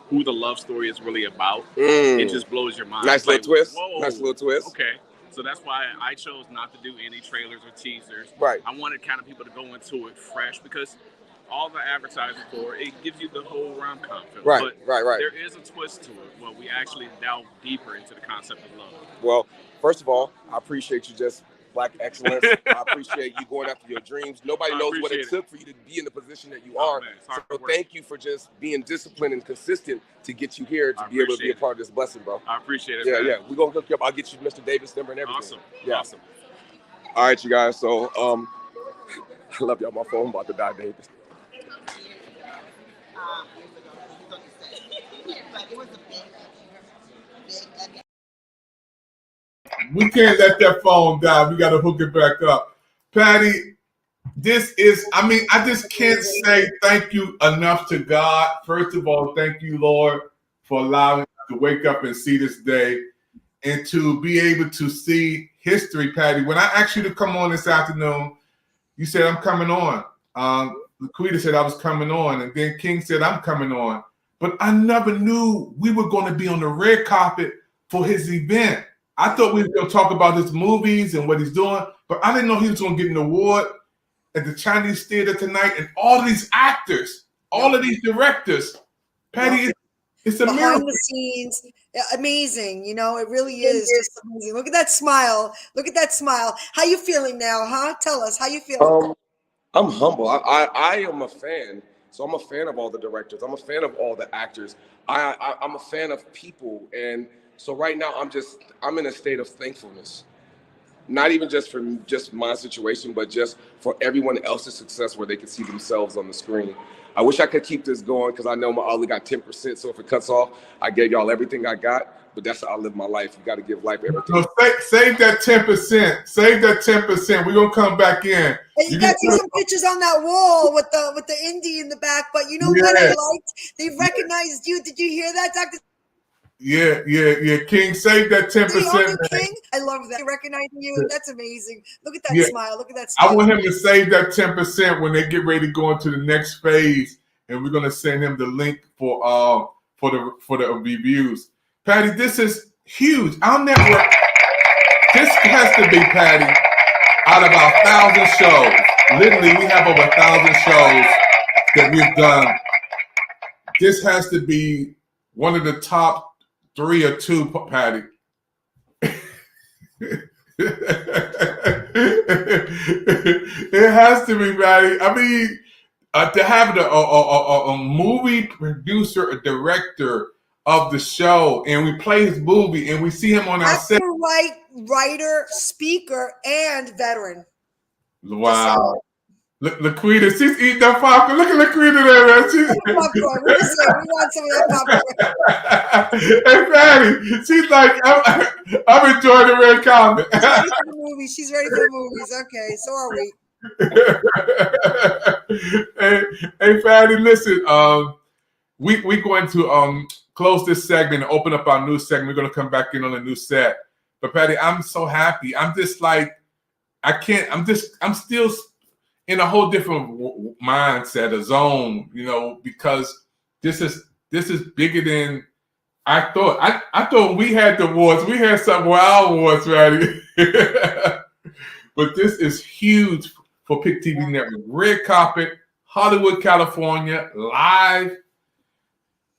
who the love story is really about, it just blows your mind. Nice little twist. Whoa. Nice little twist. Okay. So that's why I chose not to do any trailers or teasers. Right. I wanted kind of people to go into it fresh because all the advertising for it gives you the whole rom-com film. Right, but right. There is a twist to it where we actually delve deeper into the concept of love. Well, first of all, I appreciate you just Black excellence. I appreciate you going after your dreams. Nobody knows what it took for you to be in the position that you are. So thank you for just being disciplined and consistent to get you here to be able to be a part of this blessing, bro. I appreciate it. Yeah, man. yeah. We're gonna hook you up. I'll get you Mr. Davis' number and everything. Awesome. Yeah. Awesome. All right, you guys. So I love y'all. My phone about to die, Davis. We can't let that phone die. We got to hook it back up. Patty, this is, I mean, I just can't say thank you enough to God. First of all, thank you, Lord, for allowing us to wake up and see this day and to be able to see history, Patty. When I asked you to come on this afternoon, you said, I'm coming on. Laquita said I was coming on, and then King said, I'm coming on. But I never knew we were going to be on the red carpet for his event. I thought we were going to talk about his movies and what he's doing, but I didn't know he was going to get an award at the Chinese Theater tonight. And all of these actors, all of these directors, Patty, it's a behind miracle. the scenes, amazing. You know, it really is just amazing. Look at that smile. Look at that smile. How you feeling now, huh? Tell us how you feeling. I'm humble. I am a fan. So I'm a fan of all the directors. I'm a fan of all the actors. I'm a fan of people. And so right now I'm in a state of thankfulness. Not even just for just my situation, but just for everyone else's success where they can see themselves on the screen. I wish I could keep this going because I know I only got 10%. So if it cuts off, I gave y'all everything I got. But that's how I live my life. You got to give life everything. So save that 10%. Save that 10%. We're gonna come back in. And you got to see some pictures on that wall with the indie in the back. But you know what I liked? They recognized you. Did you hear that, Dr. Yeah. King, save that 10%. King, I love that. Recognizing you. That's amazing. Look at that smile. Look at that smile. I want him to save that 10% when they get ready to go into the next phase, and we're gonna send him the link for the reviews. Patty, this is huge. Our network, this has to be, Patty, out of our 1,000 shows. Literally, we have over 1,000 shows that we've done. This has to be one of the top 3 or 2, Patty. It has to be, Patty. I mean, to have a movie producer, a director of the show, and we play his movie, and we see him on our set. Writer, speaker, and veteran. Wow. Laquita, she's eating that popcorn. Look at Laquita there, man. We want some of that popcorn. Hey, Patty, she's like, I'm enjoying the red carpet. She's ready for the movies. She's ready for the movies. Okay, so are we. Hey, Patty, listen. We're going to close this segment and open up our new segment. We're going to come back in on a new set. But Patty, I'm so happy. I'm just like, I'm still in a whole different mindset, a zone, you know, because this is bigger than I thought. I thought we had the awards. We had some wow awards, Patty. But this is huge for Pick TV Network. Red carpet, Hollywood, California, live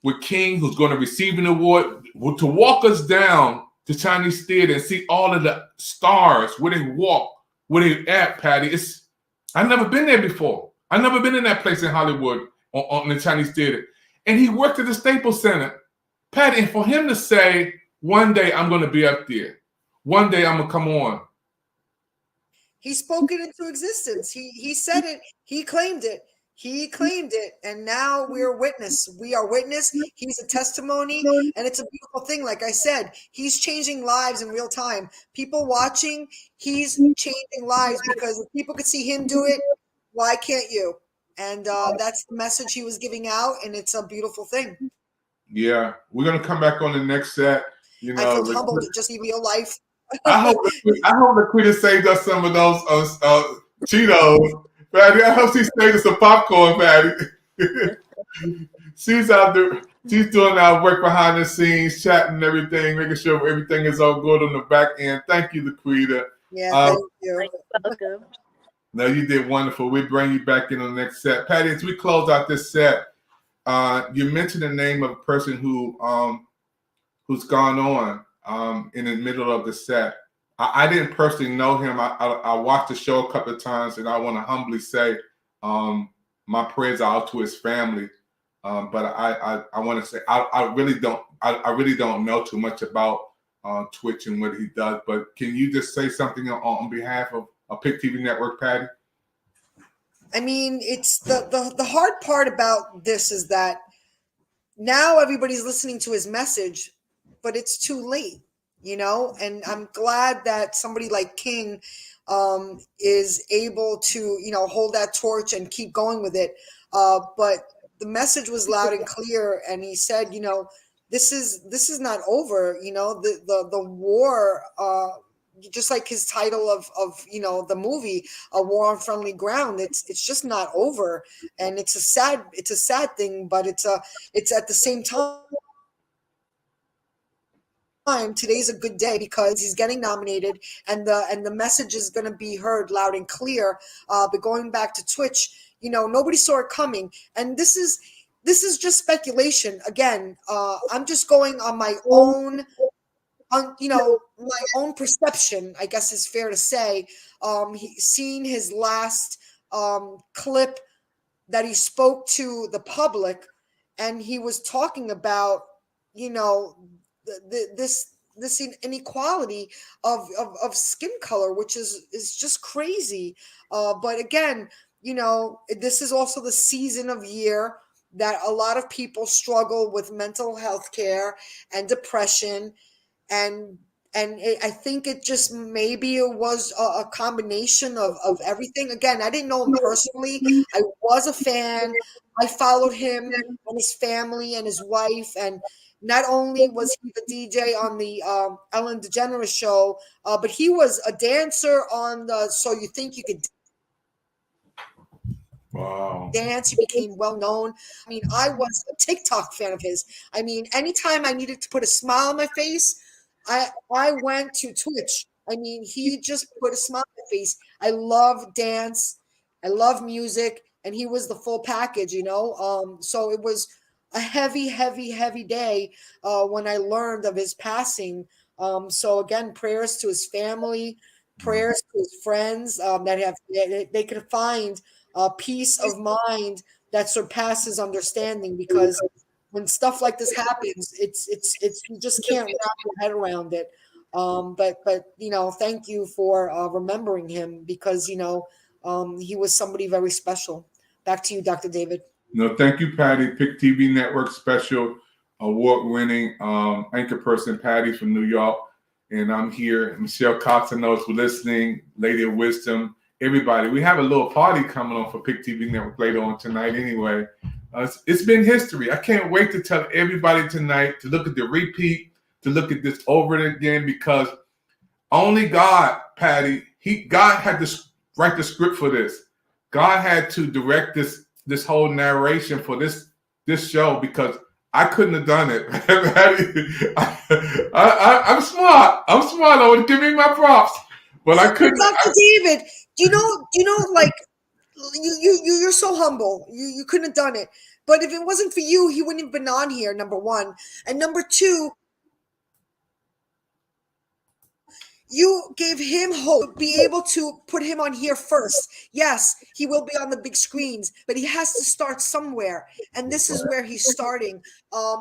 with King, who's going to receive an award, to walk us down to Chinese Theater and see all of the stars, where they walk, where they at, Patty. I've never been there before. I've never been in that place in Hollywood on the Chinese Theater. And he worked at the Staples Center. Patty, and for him to say, one day I'm going to be up there. One day I'm going to come on. He spoke it into existence. He said it. He claimed it. He claimed it, and now we're witness. We are witness. He's a testimony, and it's a beautiful thing. Like I said, he's changing lives in real time. People watching, he's changing lives, because if people could see him do it, why can't you? And that's the message he was giving out, and it's a beautiful thing. Yeah, we're gonna come back on the next set. You know, I feel humbled to just see real life. I hope Laquita saved us some of those Cheetos. Patty, I hope she saved us some popcorn, Patty. She's out there. She's doing our work behind the scenes, chatting and everything, making sure everything is all good on the back end. Thank you, Laquita. Yeah, thank you. No, you did wonderful. We'll bring you back in on the next set. Patty, as we close out this set, you mentioned the name of a person who's gone on in the middle of the set. I didn't personally know him. I watched the show a couple of times, and I want to humbly say my prayers are out to his family. But I want to say I really don't know too much about Twitch and what he does. But can you just say something on behalf of Pick TV Network, Patty? I mean, it's the hard part about this is that now everybody's listening to his message, but it's too late, you know? And I'm glad that somebody like King is able to, you know, hold that torch and keep going with it. But the message was loud and clear, and he said, you know, this is not over, you know, the war, just like his title of you know, the movie, A War on Friendly Ground, it's just not over. And it's a sad thing, but it's at the same time, today's a good day because he's getting nominated, and the message is going to be heard loud and clear. But going back to Twitch, you know, nobody saw it coming, and this is just speculation. Again, I'm just going on my own, you know, my own perception, I guess is fair to say. Seeing his last clip that he spoke to the public, and he was talking about, you know, this inequality of skin color, which is just crazy. But again, you know, this is also the season of year that a lot of people struggle with mental health care and depression, and I think it just maybe it was a combination of everything. Again, I didn't know him personally. I was a fan. I followed him and his family and his wife, and not only was he the DJ on the Ellen DeGeneres show, but he was a dancer on the So You Think You Could Wow. Dance. He became well known. I mean, I was a TikTok fan of his. I mean, anytime I needed to put a smile on my face, I went to Twitch. I mean, he just put a smile on my face. I love dance. I love music, and he was the full package, you know. So it was a heavy day when I learned of his passing. So again, prayers to his family, prayers to his friends that they could find peace of mind that surpasses understanding, because when stuff like this happens, it's you just can't wrap your head around it. But you know, thank you for remembering him, because you know, he was somebody very special. Back to you, Dr. David. No, thank you, Patty. Pick TV Network special award-winning anchor person, Patty from New York. And I'm here. Michelle Costanos for listening, Lady of Wisdom, everybody. We have a little party coming on for Pick TV Network later on tonight anyway. It's been history. I can't wait to tell everybody tonight to look at the repeat, to look at this over again, because only God, Patty, God had to write the script for this. God had to direct this whole narration for this show, because I couldn't have done it. I'm smart. I would give me my props, but I couldn't. Dr. David, do you know, like you're so humble. You couldn't have done it. But if it wasn't for you, he wouldn't have been on here, number one. And number two, you gave him hope, be able to put him on here first. Yes, he will be on the big screens, but he has to start somewhere, and this is where he's starting.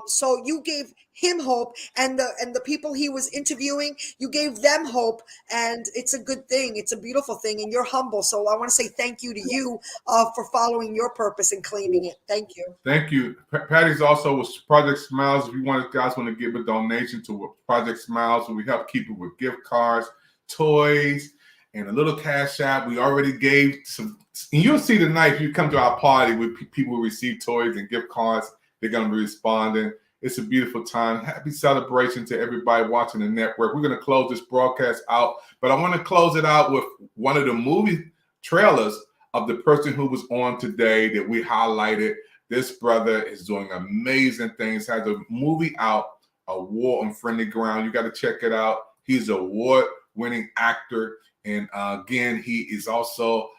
So you gave him hope, and the people he was interviewing, you gave them hope, and it's a good thing. It's a beautiful thing, and you're humble. So I want to say thank you to you for following your purpose and claiming it. Thank you. Thank you. Patty's also with Project Smiles. If you guys want to give a donation to Project Smiles, we help keep it with gift cards, toys, and a little cash app. We already gave some, and you'll see tonight if you come to our party with people who receive toys and gift cards, they're going to be responding. It's a beautiful time. Happy celebration to everybody watching the network. We're going to close this broadcast out, but I want to close it out with one of the movie trailers of the person who was on today that we highlighted. This brother is doing amazing things, has a movie out, A War on Friendly Ground. You got to check it out. He's an award-winning actor, and again, he is also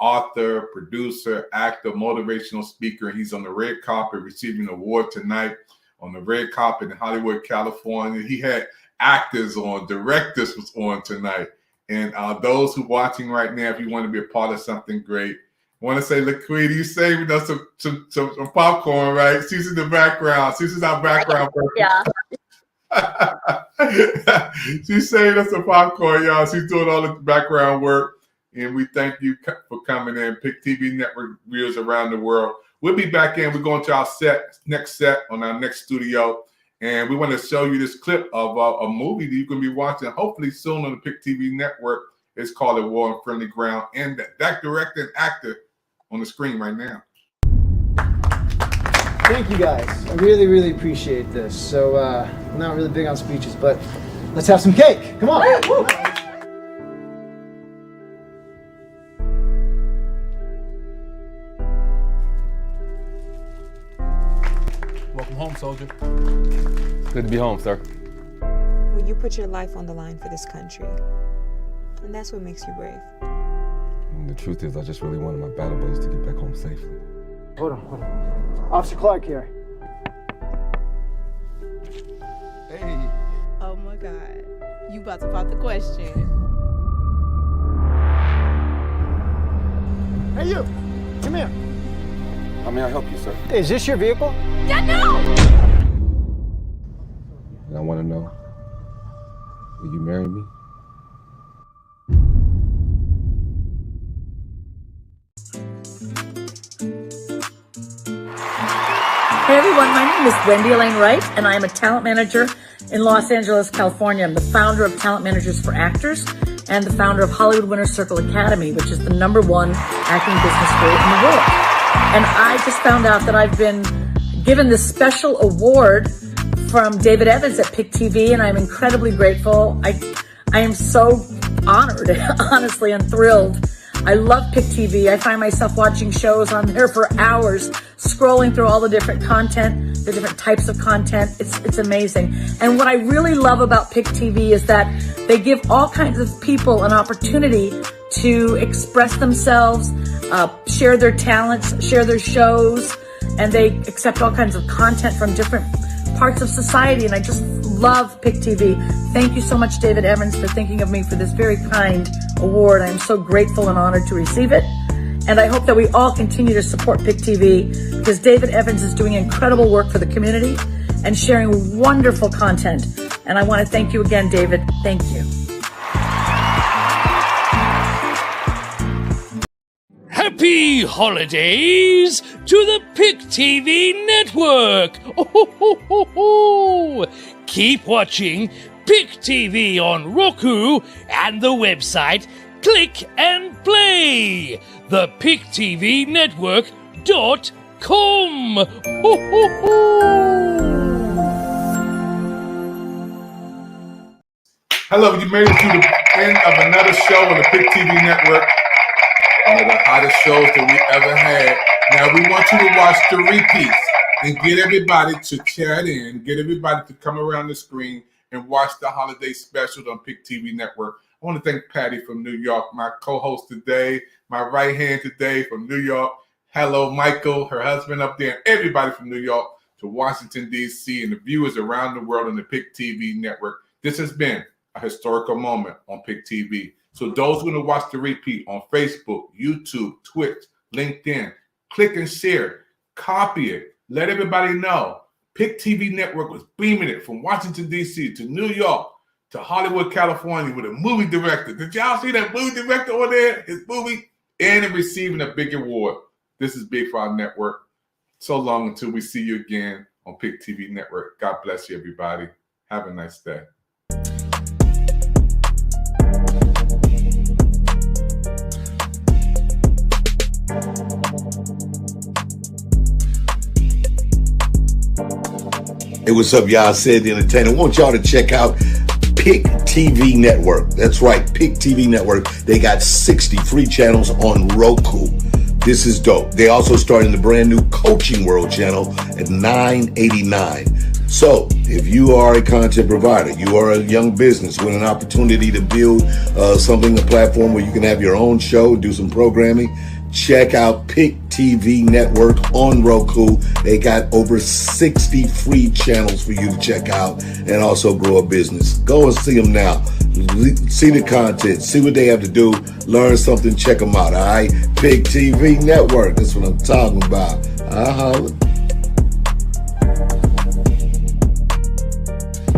author, producer, actor, motivational speaker. He's on the red carpet receiving an award tonight on the red carpet in Hollywood, California. He had actors on, directors was on tonight. And those who are watching right now, if you want to be a part of something great, I want to say, LaQuita, you saving us some popcorn, right? She's in the background. She's our background person. Yeah. She's saving us some popcorn, y'all. She's doing all the background work. And we thank you for coming in. Pick TV Network viewers around the world. We'll be back in. We're going to our next set on our next studio. And we want to show you this clip of a movie that you can be watching hopefully soon on the Pick TV Network. It's called A War on Friendly Ground. And that director and actor on the screen right now. Thank you guys. I really, really appreciate this. So I'm not really big on speeches, but let's have some cake. Come on. Woo. Welcome home, soldier. Good to be home, sir. Well, you put your life on the line for this country. And that's what makes you brave. And the truth is, I just really wanted my battle buddies to get back home safely. Hold on. Officer Clark here. Hey. Oh my God. You about to pop the question. Hey, you. Come here. How may I help you, sir? Is this your vehicle? Yeah, no! And I want to know, will you marry me? Hey everyone, my name is Wendy Elaine Wright, and I am a talent manager in Los Angeles, California. I'm the founder of Talent Managers for Actors and the founder of Hollywood Winter Circle Academy, which is the #1 acting business school in the world. And I just found out that I've been given this special award from David Evans at Pick TV, and I'm incredibly grateful. I am so honored, honestly, and thrilled. I love Pick TV. I find myself watching shows on there for hours, scrolling through all the different content, the different types of content. It's amazing. And what I really love about Pick TV is that they give all kinds of people an opportunity to express themselves, share their talents, share their shows, and they accept all kinds of content from different parts of society. And I just love Pick TV. Thank you so much, David Evans, for thinking of me for this very kind award. I'm so grateful and honored to receive it. And I hope that we all continue to support Pick TV because David Evans is doing incredible work for the community and sharing wonderful content. And I want to thank you again, David. Thank you. Happy holidays to the Pick TV network! Oh, keep watching Pick TV on Roku and the website Click and Play, the PickTVNetwork.com. Hello, you made it to the end of another show on the Pick TV Network. One of the hottest shows that we ever had. Now we want you to watch the repeats and get everybody to chat in, get everybody to come around the screen and watch the holiday specials on Pick TV Network. I want to thank Patty from New York, my co-host today, my right hand today from New York. Hello, Michael, her husband up there, and everybody from New York to Washington, D.C., and the viewers around the world on the Pick TV Network. This has been a historical moment on Pick TV. So those who are going to watch the repeat on Facebook, YouTube, Twitch, LinkedIn, click and share, copy it, let everybody know. Pick TV Network was beaming it from Washington, D.C. to New York to Hollywood, California with a movie director. Did y'all see that movie director over there? His movie and receiving a big award. This is big for our network. So long until we see you again on Pick TV Network. God bless you, everybody. Have a nice day. Hey, what's up, y'all? Sid the Entertainer. I want y'all to check out Pick TV Network. That's right, Pick TV Network. They got 60 free channels on Roku. This is dope. They also started the brand new Coaching World channel at $9.89. So if you are a content provider, you are a young business with an opportunity to build a platform where you can have your own show, do some programming, check out Pick TV Network on Roku. They got over 60 free channels for you to check out and also grow a business. Go and see them now. See the content, see what they have to do, learn something, check them out, all right? Pick TV Network, that's what I'm talking about.